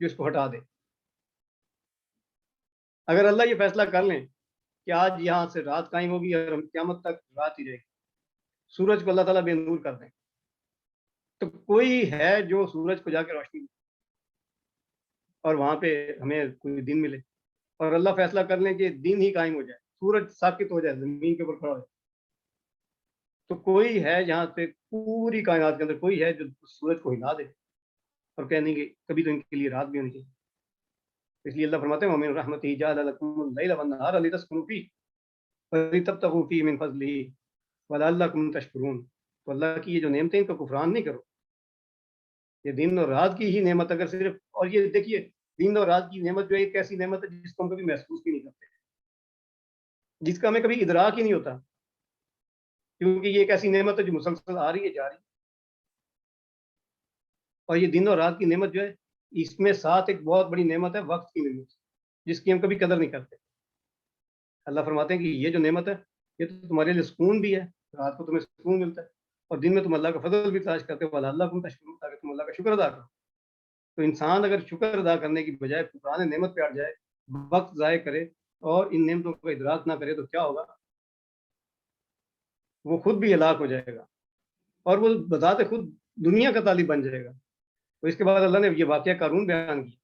[SPEAKER 1] جو اس کو ہٹا دے؟ اگر اللہ یہ فیصلہ کر لیں کہ آج یہاں سے رات قائم ہوگی اور قیامت تک رات ہی رہے گی، سورج کو اللہ تعالیٰ بے نور کر دیں، تو کوئی ہے جو سورج کو جا کے روشنی دے اور وہاں پہ ہمیں کوئی دن ملے؟ اور اللہ فیصلہ کر لیں کہ دن ہی قائم ہو جائے، سورج ساکت ہو جائے، زمین کے اوپر کھڑا ہو جائے، تو کوئی ہے جہاں پہ پوری کائنات کے اندر کوئی ہے جو سورج کو ہلا دے اور کہنے کہ کبھی تو ان کے لیے رات بھی ہونی چاہیے؟ اس لیے اللہ فرماتے ہیں وَمِن رَحْمَتِهِ جَعَلَ لَكُمُ اللَّيْلَ وَالنَّهَارَ لِتَسْكُنُوا فِيهِ وَلِتَبْتَغُوا فِيهِ مِنْ فَضْلِهِ وَلَعَلَّكُمْ تَشْكُرُونَ۔ تو اللہ کی یہ جو نعمتیں، ان کا کفران نہیں کرو۔ یہ دن اور رات کی ہی نعمت اگر صرف، اور یہ دیکھیے دن اور رات کی نعمت جو ہے ایک ایسی نعمت ہے جس کو ہم کبھی محسوس بھی نہیں کرتے، جس کا ہمیں کبھی ادراک ہی نہیں ہوتا، کیونکہ یہ ایک ایسی نعمت ہے جو مسلسل آ رہی ہے جا رہی ہے۔ اور یہ دن اور رات کی نعمت جو ہے اس میں ساتھ ایک بہت بڑی نعمت ہے وقت کی نعمت، جس کی ہم کبھی قدر نہیں کرتے۔ اللہ فرماتے ہیں کہ یہ جو نعمت ہے یہ تو تمہارے لیے سکون بھی ہے، رات کو تمہیں سکون ملتا ہے، اور دن میں تم اللہ کا فضل بھی تلاش کرتے ہو، اللہ کو تشکر، تاکہ تم اللہ کا شکر ادا کرو۔ تو انسان اگر شکر ادا کرنے کی بجائے پرانے نعمت پہ اڑ جائے، وقت ضائع کرے اور ان نعمتوں کا ادراک نہ کرے، تو کیا ہوگا؟ وہ خود بھی ہلاک ہو جائے گا، اور وہ بذات خود دنیا کا طالب بن جائے گا۔ تو اس کے بعد اللہ نے یہ واقعہ قارون بیان کیا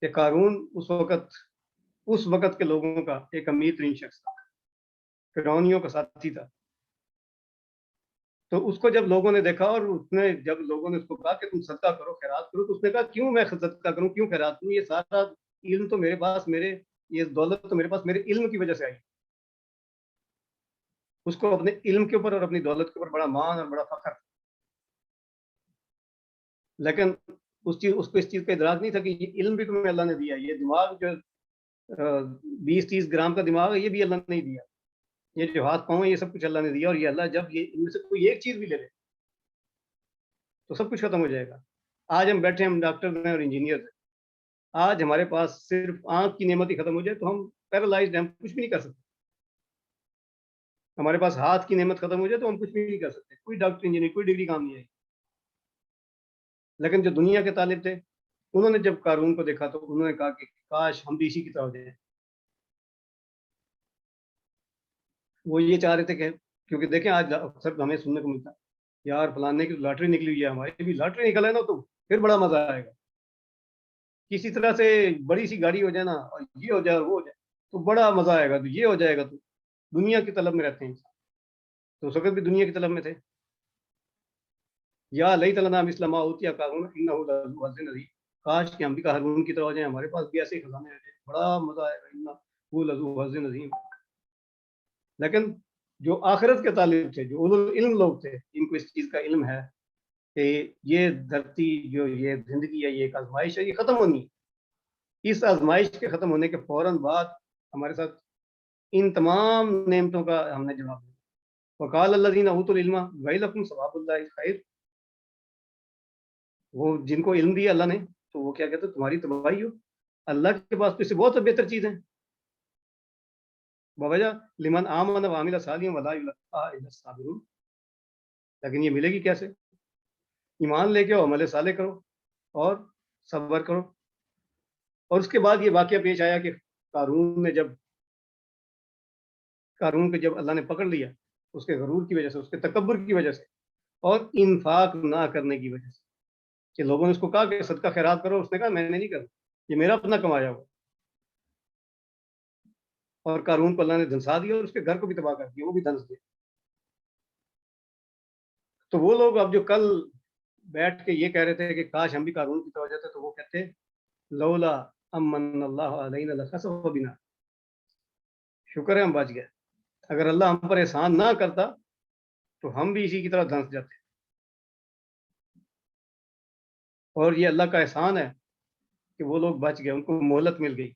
[SPEAKER 1] کہ قارون اس وقت کے لوگوں کا ایک امیر ترین شخص تھا، فرعونیوں کا ساتھی تھا۔ تو اس کو جب لوگوں نے دیکھا، اور جب لوگوں نے اس کو کہا کہ تم صدقہ کرو، خیرات کرو، تو اس نے کہا کیوں میں صدقہ کروں، کیوں خیرات کروں؟ یہ سارا علم تو میرے پاس، یہ دولت تو میرے پاس میرے علم کی وجہ سے آئی۔ اس کو اپنے علم کے اوپر اور اپنی دولت کے اوپر بڑا مان اور بڑا فخر، لیکن اس کو اس چیز کا ادراک نہیں تھا کہ یہ علم بھی تمہیں اللہ نے دیا, یہ دماغ جو 20-30 گرام کا دماغ ہے یہ بھی اللہ نے نہیں دیا, یہ جو ہاتھ پاؤں ہے یہ سب کچھ اللہ نے دیا, اور یہ اللہ جب یہ ان میں سے کوئی ایک چیز بھی لے لے تو سب کچھ ختم ہو جائے گا. آج ہم بیٹھے, ہم ڈاکٹر ہیں اور انجینئر ہیں, آج ہمارے پاس صرف آنکھ کی نعمت ہی ختم ہو جائے تو ہم پیرالائزڈ ہیں, ہم کچھ بھی نہیں کر سکتے. ہمارے پاس ہاتھ کی نعمت ختم ہو جائے تو ہم کچھ بھی نہیں کر سکتے, کوئی ڈاکٹر انجینئر کوئی ڈگری کام نہیں آئی. لیکن جو دنیا کے طالب تھے انہوں نے جب قارون کو دیکھا تو انہوں نے کہا کہ کاش ہم بھی اسی کی طرح ہو جائیں. وہ یہ چاہ رہے تھے کہ کیونکہ دیکھیں آج اکثر ہمیں سننے کو ملتا ہے یار فلانے کی لاٹری نکلی ہوئی ہے, ہماری بھی لاٹری نکل ہے نا تو پھر بڑا مزہ آئے گا. کسی طرح سے بڑی سی گاڑی ہو جائے نا, اور یہ ہو جائے وہ ہو جائے تو بڑا مزہ آئے گا, تو یہ ہو جائے گا. تو دنیا کی طلب میں رہتے ہیں انسان, تو اس وقت بھی دنیا کی طلب میں تھے. یا لیت لنا مثل ما اوتی قارون انہ لذو حظ عظیم, کاش کہ ہم بھی قارون کی طرح ہو جائیں, ہمارے پاس بھی ایسے خزانے رہتے ہیں, بڑا مزہ آئے گا. انہ لذو حظ عظیم. لیکن جو آخرت کے طالب تھے, جو علم لوگ تھے, جن کو اس چیز کا علم ہے کہ یہ دھرتی جو یہ زندگی ہے یہ ایک آزمائش ہے, یہ ختم ہونی ہے. اس آزمائش کے ختم ہونے کے فوراً بعد ہمارے ساتھ ان تمام نعمتوں کا ہم نے جواب دیا. وقال الذین اوتوا العلم ویلکم ثواب اللہ خیر. وہ جن کو علم دیا اللہ نے تو وہ کیا کہتے ہیں تمہاری تباہی ہو, اللہ کے پاس تو اس سے بہت بہتر چیز ہے. بوجہ لمن آمن وعمل صالحا ولا یلقاها الا الصابرون. لیکن یہ ملے گی کیسے؟ ایمان لے کے آؤ, عمل صالح کرو اور صبر کرو. اور اس کے بعد یہ واقعہ پیش آیا کہ قارون کو جب اللہ نے پکڑ لیا اس کے غرور کی وجہ سے, اس کے تکبر کی وجہ سے, اور انفاق نہ کرنے کی وجہ سے, کہ لوگوں نے اس کو کہا کہ صدقہ خیرات کرو, اس نے کہا میں نے نہیں کرنا, یہ میرا اپنا کمایا ہوا. اور قارون کو اللہ نے دھنسا دیا اور اس کے گھر کو بھی تباہ کر دیا, وہ بھی دھنس دیا. تو وہ لوگ اب جو کل بیٹھ کے یہ کہہ رہے تھے کہ کاش ہم بھی قارون کی طرح ہو جاتے, تو وہ کہتے لولا امن اللہ علینا لخسف بنا, شکر ہے ہم بچ گئے, اگر اللہ ہم پر احسان نہ کرتا تو ہم بھی اسی کی طرح دھنس جاتے. اور یہ اللہ کا احسان ہے کہ وہ لوگ بچ گئے, ان کو مہلت مل گئی,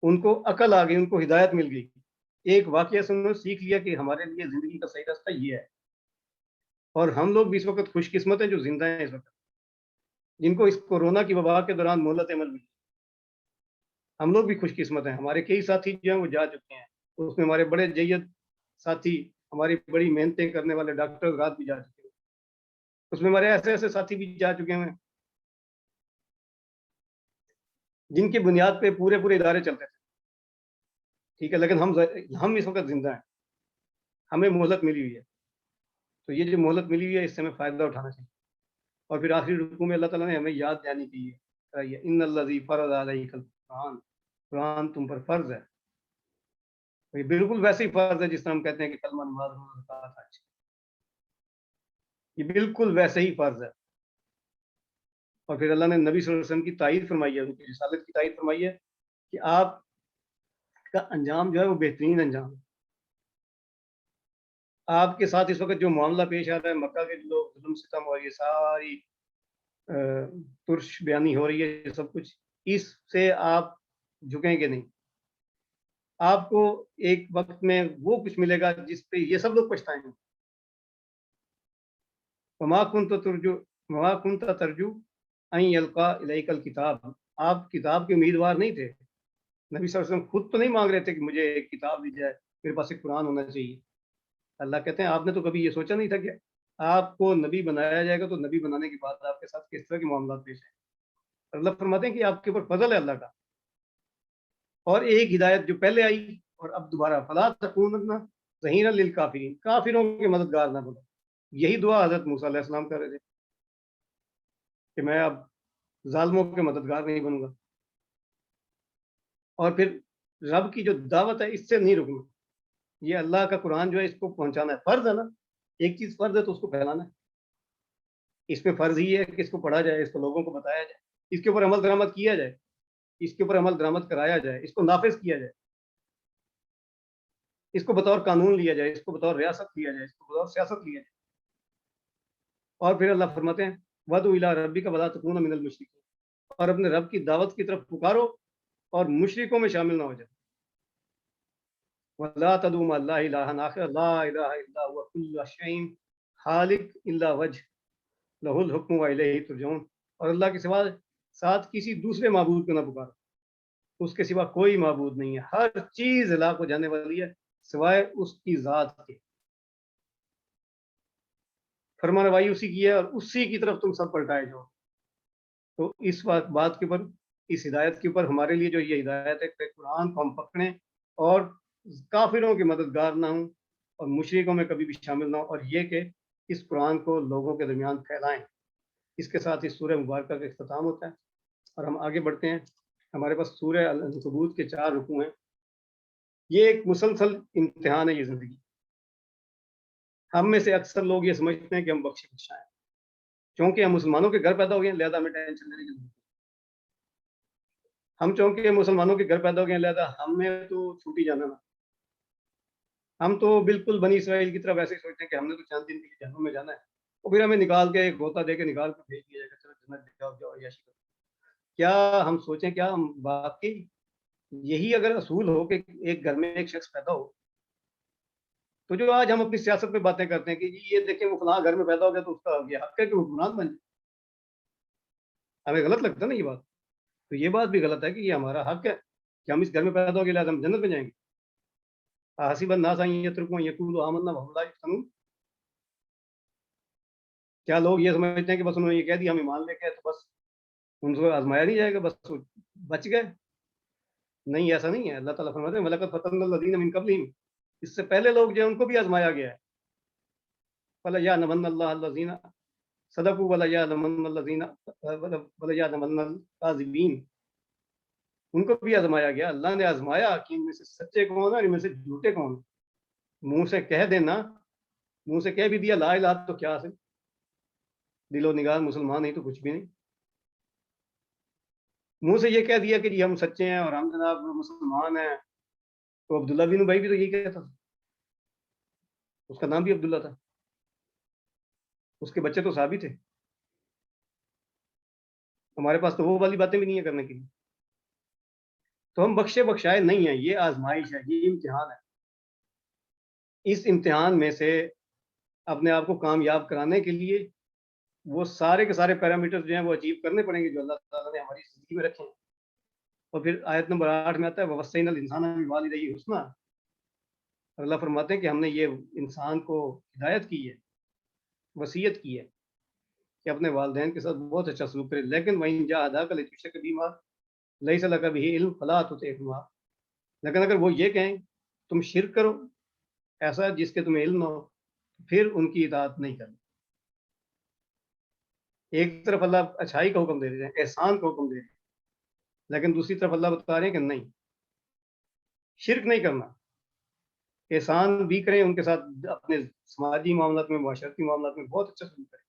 [SPEAKER 1] ان کو عقل آ گئی, ان کو ہدایت مل گئی. ایک واقعہ سے انہوں نے سیکھ لیا کہ ہمارے لیے زندگی کا صحیح راستہ یہ ہے. اور ہم لوگ بھی اس وقت خوش قسمت ہیں جو زندہ ہیں اس وقت, جن کو اس کورونا کی وبا کے دوران مہلت عمل ملی. ہم لوگ بھی خوش قسمت ہیں, ہمارے کئی ساتھی جو ہیں وہ جا چکے ہیں, اس میں ہمارے بڑے جید ساتھی, ہماری بڑی محنتیں کرنے والے ڈاکٹر رات بھی جا چکے ہیں, اس میں ہمارے ایسے ایسے ساتھی بھی جا چکے ہیں جن کی بنیاد پہ پورے ادارے چلتے تھے. ٹھیک ہے, لیکن ہم اس وقت زندہ ہیں, ہمیں مہلت ملی ہوئی ہے. تو یہ جو مہلت ملی ہوئی ہے اس سے ہمیں فائدہ اٹھانا چاہیے. اور پھر آخری رکوع میں اللہ تعالیٰ نے ہمیں یاد دلانے کی ہے, ان الذی فرض علیک القرآن, قرآن تم پر فرض ہے. یہ بالکل ویسے ہی فرض ہے جس طرح ہم کہتے ہیں کہ کلمہ نماز روزہ زکوٰۃ حج, یہ بالکل ویسے ہی فرض ہے. اور پھر اللہ نے نبی صلی اللہ علیہ وسلم کی تائید فرمائی ہے, ان کی رسالت کی تائید فرمائی ہے کہ آپ کا انجام جو ہے وہ بہترین انجام ہے. آپ کے ساتھ اس وقت جو معاملہ پیش آ رہا ہے, مکہ کے لوگ ظلم ستم اور یہ ساری ترش بیانی ہو رہی ہے, یہ سب کچھ, اس سے آپ جھکیں گے نہیں. آپ کو ایک وقت میں وہ کچھ ملے گا جس پہ یہ سب لوگ پچھتائیں گے. وما كنت ترجو ان يلقى اليك الكتاب, آپ کتاب کے امیدوار نہیں تھے. نبی صلی اللہ علیہ وسلم خود تو نہیں مانگ رہے تھے کہ مجھے ایک کتاب دی جائے, میرے پاس ایک قرآن ہونا چاہیے. اللہ کہتے ہیں آپ نے تو کبھی یہ سوچا نہیں تھا کہ آپ کو نبی بنایا جائے گا, تو نبی بنانے کے بعد آپ کے ساتھ کس طرح کے معاملات پیش ہیں. اللہ فرماتے ہیں کہ آپ کے اوپر فضل ہے اللہ کا. اور ایک ہدایت جو پہلے آئی اور اب دوبارہ, فلا تکونن ظہیرا للکافرین, کافروں کے مددگار نہ بنو. یہی دعا حضرت موسیٰ علیہ السلام کر رہے تھے کہ میں اب ظالموں کے مددگار نہیں بنوں گا. اور پھر رب کی جو دعوت ہے اس سے نہیں رکنا. یہ اللہ کا قرآن جو ہے اس کو پہنچانا ہے, فرض ہے نا, ایک چیز فرض ہے تو اس کو پھیلانا ہے. اس میں فرض ہی ہے کہ اس کو پڑھا جائے, اس کو لوگوں کو بتایا جائے, اس کے اوپر عمل درآمد کیا جائے, اس کے اوپر عمل درآمد کرایا جائے, اس کو نافذ کیا جائے, اس کو بطور قانون لیا جائے, اس کو بطور ریاست لیا جائے, اس کو بطور سیاست لیا جائے. اور پھر اللہ فرماتے ہیں وَدْعُ إِلَىٰ رَبِّكَ وَلَا تَكُونَ مِنَ الْمُشْرِكِينَ، اور اپنے رب کی دعوت کی طرف پکارو اور مشرکوں میں شامل نہ ہو جائے. وَلَا تَدْعُ مَعَ اللَّهِ إِلَٰهًا آخَرَ لَا إِلَٰهَ إِلَّا هُوَ كُلُّ شَيْءٍ خَالِقٌ إِلَّا وَجْهُ لَهُ الْحُكْمُ وَإِلَيْهِ تُرْجَعُونَ. اور اللہ کے سوا ساتھ کسی دوسرے معبود کو نہ پکارو، اس کے سوا کوئی معبود نہیں ہے، ہر چیز ہلاک ہو جانے والی ہے سوائے اس کی ذات کے. فرمان روائی اسی کی ہے اور اسی کی طرف تم سب پلٹائے جاؤ. تو اس بات کے اوپر، اس ہدایت کے اوپر ہمارے لیے جو یہ ہدایت ہے کہ قرآن کو ہم پکڑیں اور کافروں کے مددگار نہ ہوں اور مشرکوں میں کبھی بھی شامل نہ ہوں، اور یہ کہ اس قرآن کو لوگوں کے درمیان پھیلائیں. اس کے ساتھ اس سورہ مبارکہ کا اختتام ہوتا ہے اور ہم آگے بڑھتے ہیں. ہمارے پاس سورہ العنکبوت کے 4 رکوع ہیں. یہ ایک مسلسل امتحان ہے یہ زندگی. ہم میں سے اکثر لوگ یہ سمجھتے ہیں کہ ہم بخشے بخشائے ہیں چونکہ ہم مسلمانوں کے گھر پیدا ہو گئے ہیں، لہذا ہمیں ٹینشن لینے کی ضرورت نہیں. ہم چونکہ مسلمانوں کے گھر پیدا ہو گئے ہیں لہذا ہمیں تو چھوٹی جانا نہ. ہم تو بالکل بنی اسرائیل کی طرف ایسے ہی سوچتے ہیں کہ ہم نے تو چند دن کے لیے جہنم میں جانا ہے اور پھر ہمیں نکال کے ایک غوطہ دے کے نکال کے بھیج دیا جائے گا، چلو جنت جاؤ جاؤ عیاشی کرو. کیا ہم سوچیں، کیا ہم واقعی یہی اگر اصول ہو کہ ایک گھر میں ایک شخص پیدا ہو، تو جو آج ہم اپنی سیاست میں باتیں کرتے ہیں کہ جی یہ دیکھیں وہ فلاں گھر میں پیدا ہو گیا تو اس کا یہ حق ہے کہ وہ حکمران بن جائے، ہمیں غلط لگتا ہے نا یہ بات. تو یہ بات بھی غلط ہے کہ یہ ہمارا حق ہے کہ ہم اس گھر میں پیدا ہو گئے لہٰذا ہم جنت میں جائیں گے. حسب الناس ان یترکوا ان یقولوا آمنا وهم لا یفتنون. کیا لوگ یہ سمجھتے ہیں کہ بس انہوں نے یہ کہہ دیا ہم ایمان لے کے تو بس ان کو آزمایا نہیں جائے گا، بس وہ بچ گئے؟ نہیں، ایسا نہیں ہے. اللہ تعالیٰ فرماتے ہیں وَلَقَدْ فَتَنَّا الَّذِينَ مِن قَبْلِهِمْ، اس سے پہلے لوگ جو ہیں ان کو بھی آزمایا گیا ہے. فَلَيَعْلَمَنَّ اللَّهُ الَّذِينَ صَدَقُوا وَلَيَعْلَمَنَّ الْكَاذِبِينَ. ان کو بھی آزمایا گیا، اللہ نے آزمایا کہ ان میں سے سچے کون ہیں اور ان میں سے جھوٹے کون ہیں. منہ سے کہہ دینا، منہ سے کہہ بھی دیا لا الہ تو کیا سے، دل و نگاہ مسلمان نہیں تو کچھ بھی نہیں. منہ سے یہ کہہ دیا کہ جی ہم سچے ہیں اور ہم جناب مسلمان ہیں. تو عبداللہ بن ابی بھی تو یہی کہتا تھا، اس کا نام بھی عبداللہ تھا، اس کے بچے تو صحابی تھے. ہمارے پاس تو وہ والی باتیں بھی نہیں ہیں کرنے کے لیے. تو ہم بخشے بخشائے نہیں ہیں، یہ آزمائش ہے، یہ امتحان ہے. اس امتحان میں سے اپنے آپ کو کامیاب کرانے کے لیے وہ سارے کے سارے پیرامیٹر جو ہیں وہ اچیو کرنے پڑیں گے جو اللہ تعالیٰ نے ہماری زندگی میں رکھے ہیں. اور پھر آیت نمبر 8 میں آتا ہے وَوَصَّيْنَا الْإِنسَانَ بِوَالِدَيْهِ حُسْنًا. اللہ فرماتے ہیں کہ ہم نے یہ انسان کو ہدایت کی ہے، وصیت کی ہے کہ اپنے والدین کے ساتھ بہت اچھا سلوک کرے. لیکن وَإِن جَاهَدَاكَ لِتُشْرِكَ بِمَا لَيْسَ لَكَ بِهِ عِلْمٌ فَلَا تُطِعْهُمَا. لیکن اگر وہ یہ کہیں تم شرک کرو ایسا جس کے تمہیں علم نہ ہو پھر ان کی اطاعت نہیں کرنا. ایک طرف اللہ اچھائی کا حکم دے رہے ہیں، احسان کا حکم دے رہے ہیں، لیکن دوسری طرف اللہ بتا رہے ہیں کہ نہیں، شرک نہیں کرنا، احسان بھی کریں ان کے ساتھ، اپنے سماجی معاملات میں معاشرتی معاملات میں بہت اچھا سلوک کریں،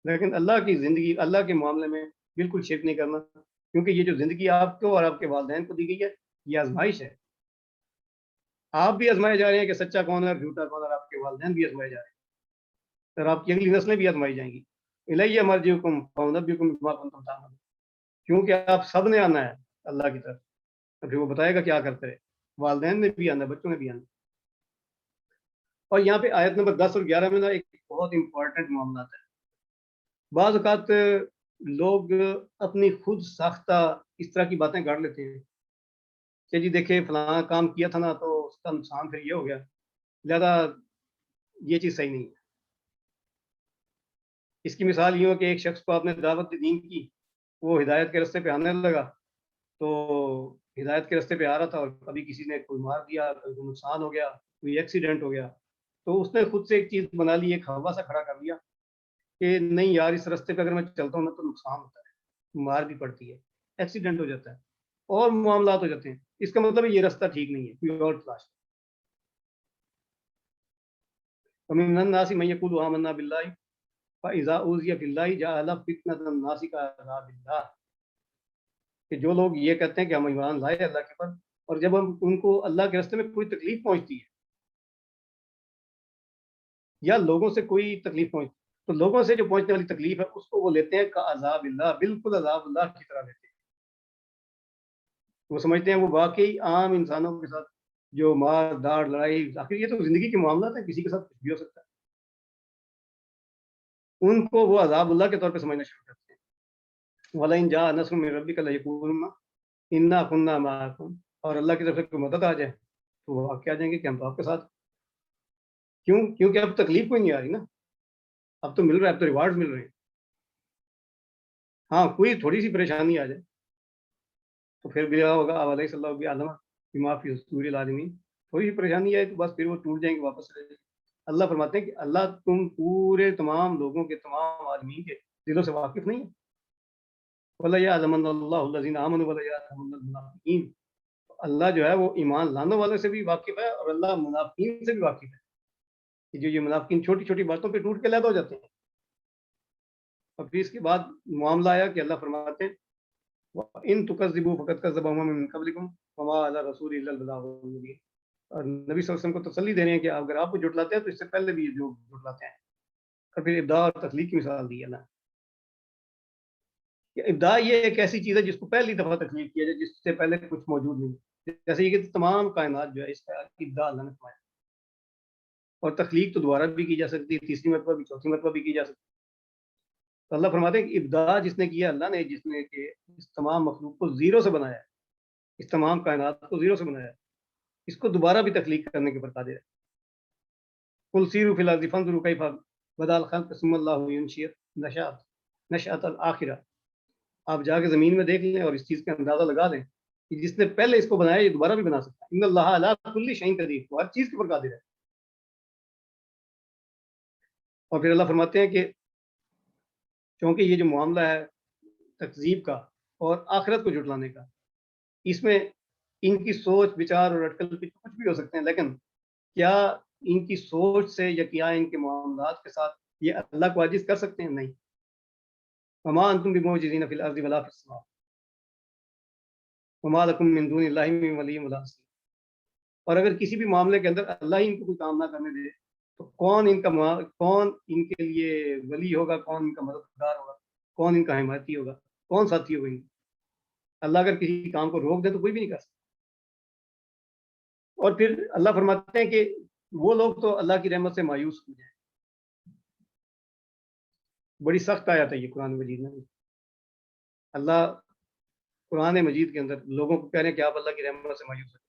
[SPEAKER 1] لیکن اللہ کی زندگی اللہ کے معاملے میں بالکل شرک نہیں کرنا. کیونکہ یہ جو زندگی آپ کو اور آپ کے والدین کو دی گئی ہے یہ آزمائش ہے. آپ بھی آزمائے جا رہے ہیں کہ سچا کون ہے اور جھوٹا کون ہے، اور آپ کے والدین بھی آزمائے جا رہے ہیں اور آپ کی اگلی نسلیں بھی آزمائی جائیں گی. الیہ مرجعکم فانبئکم بما کنتم تعملون. کیونکہ آپ سب نے آنا ہے اللہ کی طرف، پھر وہ بتائے گا کیا کرتے رہے. والدین نے بھی آنا ہے، بچوں نے بھی آنا ہے. اور یہاں پہ آیت نمبر 10 اور 11 میں نا ایک بہت امپورٹنٹ معاملہ ہے. بعض اوقات لوگ اپنی خود ساختہ اس طرح کی باتیں گاڑ لیتے ہیں کہ جی دیکھیں فلاں کام کیا تھا نا تو اس کا نقصان پھر یہ ہو گیا، لہذا یہ چیز صحیح نہیں ہے. اس کی مثال یہ ہو کہ ایک شخص کو آپ نے دعوت دین کی، وہ ہدایت کے راستے پہ آنے لگا، تو ہدایت کے راستے پہ آ رہا تھا اور کبھی کسی نے کوئی مار دیا، کوئی نقصان ہو گیا، کوئی ایکسیڈنٹ ہو گیا، تو اس نے خود سے ایک چیز بنا لی، ایک ہوا سا کھڑا کر لیا کہ نہیں یار اس راستے پہ اگر میں چلتا ہوں نا تو نقصان ہوتا ہے، مار بھی پڑتی ہے، ایکسیڈنٹ ہو جاتا ہے اور معاملات ہو جاتے ہیں. اس کا مطلب یہ راستہ ٹھیک نہیں ہے، کوئی اور تلاش. وَمِنَ النَّاسِ مَن يَقُولُ آمَنَّا بِاللَّهِ فَإِذَا أُوذِيَ فِي اللَّهِ جَعَلَ فِتْنَةَ النَّاسِ كَعَذَابِ اللَّهِ. کہ جو لوگ یہ کہتے ہیں کہ ہم ایمان لائے اللہ کے پر، اور جب ہم ان کو اللہ کے راستے میں کوئی تکلیف پہنچتی ہے یا لوگوں سے کوئی تکلیف پہنچتی ہے تو لوگوں سے جو پہنچنے والی تکلیف ہے اس کو وہ لیتے ہیں کا عذاب اللہ، بالکل عذاب اللہ کی طرح لیتے ہیں. وہ سمجھتے ہیں وہ واقعی عام انسانوں کے ساتھ جو مار داڑ لڑائی، آخر یہ تو زندگی کے معاملات ہیں، کسی کے ساتھ کچھ بھی ہو سکتا ہے، ان کو وہ عذاب اللہ کے طور پہ سمجھنا شروع کرتے ہیں. وَلَئِن جَاءَ نَصْرٌ مِّن رَّبِّكَ لَيَقُولُنَّ إِنَّا كُنَّا مَعَكُمْ، اور اللہ کی طرف سے کوئی مدد آ جائے تو وہ آپ کیا جائیں گے کہ ہم تو آپ کے ساتھ. کیونکہ اب تکلیف کوئی نہیں آ رہی نا، اب تو مل رہا ہے، اب تو ریوارڈ مل رہے ہیں. ہاں کوئی تھوڑی سی پریشانی آ جائے تو پھر بھی ہوگا علیہ صلی اللہ علیہ بما فی صدور العالمین، تھوڑی سی پریشانی آئے تو بس پھر وہ ٹوٹ جائیں گے، واپس چلے جائیں گے. اللہ فرماتے ہیں کہ اللہ تم پورے تمام لوگوں کے، تمام عالمین کے دلوں سے واقف نہیں ہے. وَلَا يَعْلَمَنَّ اللَّهُ الَّذِينَ آمَنُوا وَلَا يَعْلَمَنَّ الْمُنَافِقِينَ، اللہ جو ہے وہ ایمان لانے والوں سے بھی واقف ہے اور اللہ منافقین سے بھی واقف ہے کہ جو یہ منافقین چھوٹی چھوٹی باتوں پہ ٹوٹ کے علیحدہ ہو جاتے ہیں. اور پھر اس کے بعد معاملہ آیا کہ اللہ فرماتے ہیں ان تکذبوا فقد کذب امم من قبلکم وما علی الرسول الا البلاغ المبین. اور نبی صلی اللہ علیہ وسلم کو تسلی دے رہے ہیں کہ اگر آپ کو جھٹلاتے ہیں تو اس سے پہلے بھی جو جھٹلاتے ہیں. اور پھر ابداع اور تخلیق کی مثال دی اللہ. ابداع یہ ایک ایسی چیز ہے جس کو پہلی دفعہ تخلیق کیا جائے، جس سے پہلے کچھ موجود نہیں. جیسے یہ کہ تمام کائنات جو ہے اس کا ابداع اللہ نے فرمایا. اور تخلیق تو دوبارہ بھی کی جا سکتی ہے، تیسری مرتبہ بھی، چوتھی مرتبہ بھی کی جا سکتی ہے. تو اللہ فرماتے ہیں کہ ابداع جس نے کیا اللہ نے، جس نے کہ اس تمام مخلوق کو زیرو سے بنایا ہے، اس تمام کائنات کو زیرو سے بنایا ہے، اس کو دوبارہ بھی تخلیق کرنے کے پر قادر ہے. قل سیروا فی الارض فانظروا کیف بدأ الخلق ثم اللہ ینشئ نشأۃ الآخرہ. آپ جا کے زمین میں دیکھ لیں اور اس چیز کا اندازہ لگا لیں کہ جس نے پہلے اس کو بنایا یہ دوبارہ بھی بنا سکتا ہے. ان اللہ علی کل شیء قدیر، وہ ہر چیز کے پر قادر ہے. اور پھر اللہ فرماتے ہیں کہ چونکہ یہ جو معاملہ ہے تکذیب کا اور آخرت کو جھٹلانے کا، اس میں ان کی سوچ بچار اور اٹکل کچھ بھی ہو سکتے ہیں، لیکن کیا ان کی سوچ سے یا کیا ان کے معاملات کے ساتھ یہ اللہ کو عاجز کر سکتے ہیں؟ نہیں. وما انتم بمعجزین فی الارض ولا فی السماء وما لکم من دون اللہ من ولی ولا نصیر. اور اگر کسی بھی معاملے کے اندر اللہ ہی ان کو کوئی کام نہ کرنے دے تو کون ان کے لیے ولی ہوگا، کون ان کا مددگار ہوگا، کون ان کا حمایتی ہوگا، کون ساتھی ہوگا ان کا؟ اللہ اگر کسی کام کو روک دے تو کوئی بھی نہیں کر سکتا. اور پھر اللہ فرماتے ہیں کہ وہ لوگ تو اللہ کی رحمت سے مایوس ہو جائیں. بڑی سخت آیت ہے یہ قرآن مجید میں. اللہ قرآن مجید کے اندر لوگوں کو کہہ رہے ہیں کہ آپ اللہ کی رحمت سے مایوس ہو جائیں.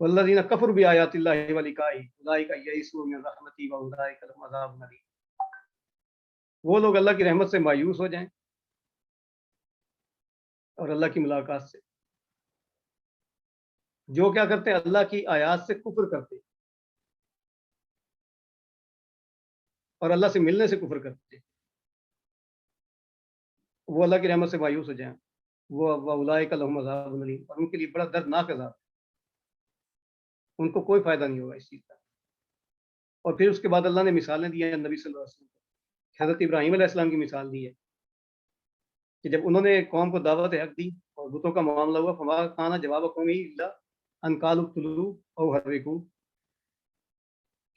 [SPEAKER 1] والذین کفروا بآیات اللہ ولقائہ اولئک یئسوا من رحمتی واولئک لهم عذاب الیم. وہ لوگ اللہ کی رحمت سے مایوس ہو جائیں اور اللہ کی ملاقات سے، جو کیا کرتے ہیں اللہ کی آیات سے کفر کرتے اور اللہ سے ملنے سے کفر کرتے، وہ اللہ کی رحمت سے مایوس ہو جائیں. وہ اولئک لهم عذاب الیم، اور ان کے لیے بڑا دردناک عذاب، ان کو کوئی فائدہ نہیں ہوگا اس چیز کا. اور پھر اس کے بعد اللہ نے مثالیں دی ہیں نبی صلی اللہ علیہ وسلم کو. حضرت ابراہیم علیہ السلام کی مثال دی ہے کہ جب انہوں نے قوم کو دعوت حق دی اور بتوں کا معاملہ ہوا، فما کان جواب قومی الا ان قالوا اقتلوه او حرقوه،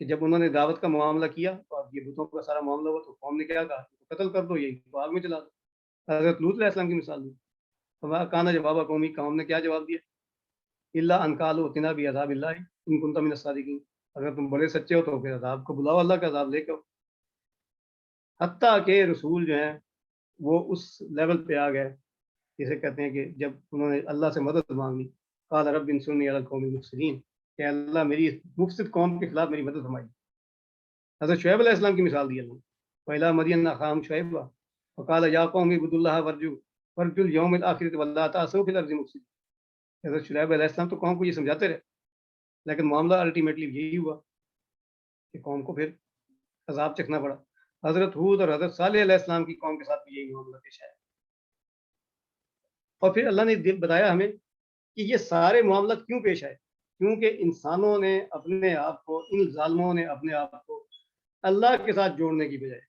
[SPEAKER 1] کہ جب انہوں نے دعوت کا معاملہ کیا اور یہ بتوں کا سارا معاملہ ہوا تو قوم نے کیا کہا، قتل کر دو، یہ آگ میں چلا دو. حضرت لوط علیہ السلام کی مثال دی. فما کان جواب قومی، قوم نے کیا جواب دیا، الا ان قالوا ائتنا بعذاب اللہ ان کنت من الصادقین، اگر تم بڑے سچے ہو تو پھر عذاب کو بلاؤ، اللہ کا عذاب لے کے. حتیٰ کہ رسول جو ہیں وہ اس لیول پہ آ گئے جسے کہتے ہیں کہ جب انہوں نے اللہ سے مدد مانگی، قال رب انصرنی علی القوم المفسدین، کہ اللہ میری مفسد قوم کے خلاف میری مدد فرمائی. حضرت شعیب علیہ السلام کی مثال دی اللہ نے. وَإِلَىٰ مَدْيَنَ أَخَاهُمْ شُعَيْبًا وَقَالَ يَا قَوْمِ اعْبُدُوا اللَّهَ وَارْجُوا الْيَوْمَ الْآخِرَ وَلَا تَعْثَوْا فِي الْأَرْضِ مُفْسِدِينَ. حضرت شعیب علیہ السلام تو قوم کو یہ سمجھاتے رہے، لیکن معاملہ الٹیمیٹلی یہی ہوا کہ قوم کو پھر عذاب چکھنا پڑا. حضرت ہود اور حضرت صالح علیہ السلام کی قوم کے ساتھ بھی یہی معاملہ پیش آیا. اور پھر اللہ نے بتایا ہمیں کہ یہ سارے معاملات کیوں پیش آئے، کیونکہ انسانوں نے اپنے آپ کو، ان ظالموں نے اپنے آپ کو اللہ کے ساتھ جوڑنے کی بجائے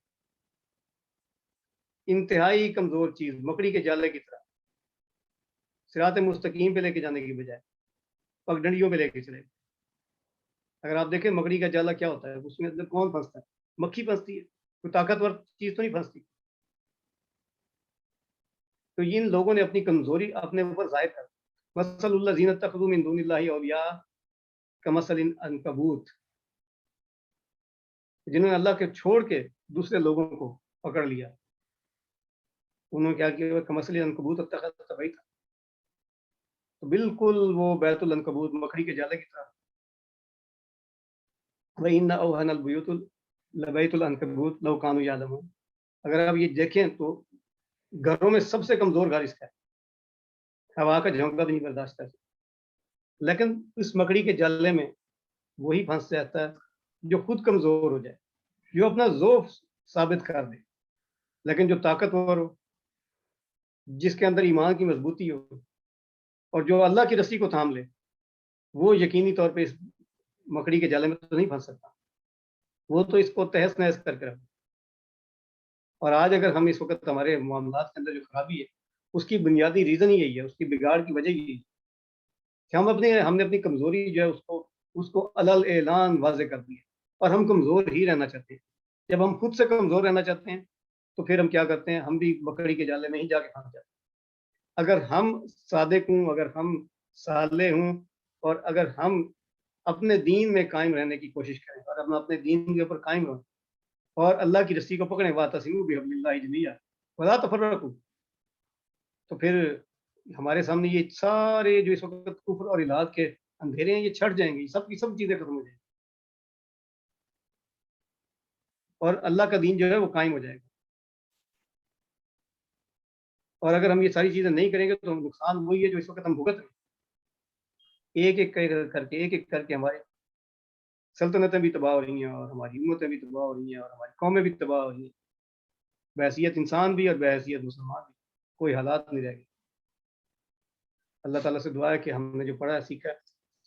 [SPEAKER 1] انتہائی کمزور چیز مکڑی کے جالے کی طرح صراط مستقیم پہ لے کے جانے کی بجائے پگڈنڈیوں پہ لے کے چلے. اگر آپ دیکھیں مکڑی کا جالا کیا ہوتا ہے، اس میں اندر کون پھنستا ہے؟ مکھی پھنستی ہے. کوئی طاقتور چیز تو نہیں پھنستی. تو ان لوگوں نے اپنی کمزوری اپنے اوپر ظاہر کر. مثل الذین اتخذوا من دون اللہ اولیاء کمثل العنکبوت، جنہوں نے اللہ کے چھوڑ کے دوسرے لوگوں کو پکڑ لیا. انہوں نے کیا کیا؟ کمثل العنکبوت اتخذت بیتا، تو بالکل وہ بیت العنکبوت مکڑی کے جالے کی طرح. وَإِنَّ أَوْهَنَ الْبُيُوتِ لَبَيْتُ الْعَنكَبُوتِ لَوْ كَانُوا يَعْلَمُونَ. اگر آپ یہ دیکھیں تو گھروں میں سب سے کمزور گھر اس کا ہے، ہوا کا جھونکا بھی نہیں برداشت کرتا. لیکن اس مکڑی کے جالے میں وہی پھنس جاتا ہے جو خود کمزور ہو جائے، جو اپنا ضعف ثابت کر دے. لیکن جو طاقتور ہو، جس کے اندر ایمان کی مضبوطی ہو، اور جو اللہ کی رسی کو تھام لے، وہ یقینی طور پہ اس مکڑی کے جالے میں تو نہیں پھنس سکتا. وہ تو اس کو تہس نہس کر کے رکھے. اور آج اگر ہم اس وقت ہمارے معاملات کے اندر جو خرابی ہے، اس کی بنیادی ریزن ہی یہی ہے، اس کی بگاڑ کی وجہ یہی ہے کہ ہم نے اپنی کمزوری جو ہے اس کو علل اعلان واضح کر دی ہے، اور ہم کمزور ہی رہنا چاہتے ہیں. جب ہم خود سے کمزور رہنا چاہتے ہیں تو پھر ہم کیا کرتے ہیں؟ ہم بھی مکڑی کے جالے میں ہی جا کے پھنس جاتے ہیں. اگر ہم صادق ہوں، اگر ہم صالح ہوں، اور اگر ہم اپنے دین میں قائم رہنے کی کوشش کریں اور ہم اپنے دین کے اوپر قائم رہیں اور اللہ کی رسی کو پکڑیں، واعتصموا بحبل اللہ جمیعا ولا تفرقوا، تو پھر ہمارے سامنے یہ سارے جو اس وقت کفر اور الحاد کے اندھیرے ہیں، یہ چھٹ جائیں گے، سب کی سب چیزیں ختم ہو جائیں گی، اور اللہ کا دین جو ہے وہ قائم ہو جائے گا. اور اگر ہم یہ ساری چیزیں نہیں کریں گے تو نقصان وہی ہے جو اس وقت ہم بھگت رہے ہیں. ایک ایک کر کے ہمارے سلطنتیں بھی تباہ ہو رہی ہیں، اور ہماری امتیں بھی تباہ ہو رہی ہیں، اور ہماری قومیں بھی تباہ ہو رہی ہیں. بحیثیت انسان بھی اور بحیثیت مسلمان بھی کوئی حالات نہیں رہ گئے. اللہ تعالیٰ سے دعا ہے کہ ہم نے جو پڑھا ہے، سیکھا ہے،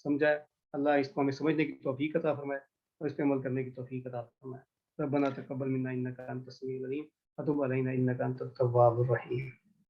[SPEAKER 1] سمجھا ہے، اللہ اس کو ہمیں سمجھنے کی توفیق عطا فرمائے اور اس پہ عمل کرنے کی توفیق عطا فرمائے. ربنا تقبل منا انک انت السمیع العلیم وتب علینا انک انت التواب الرحیم.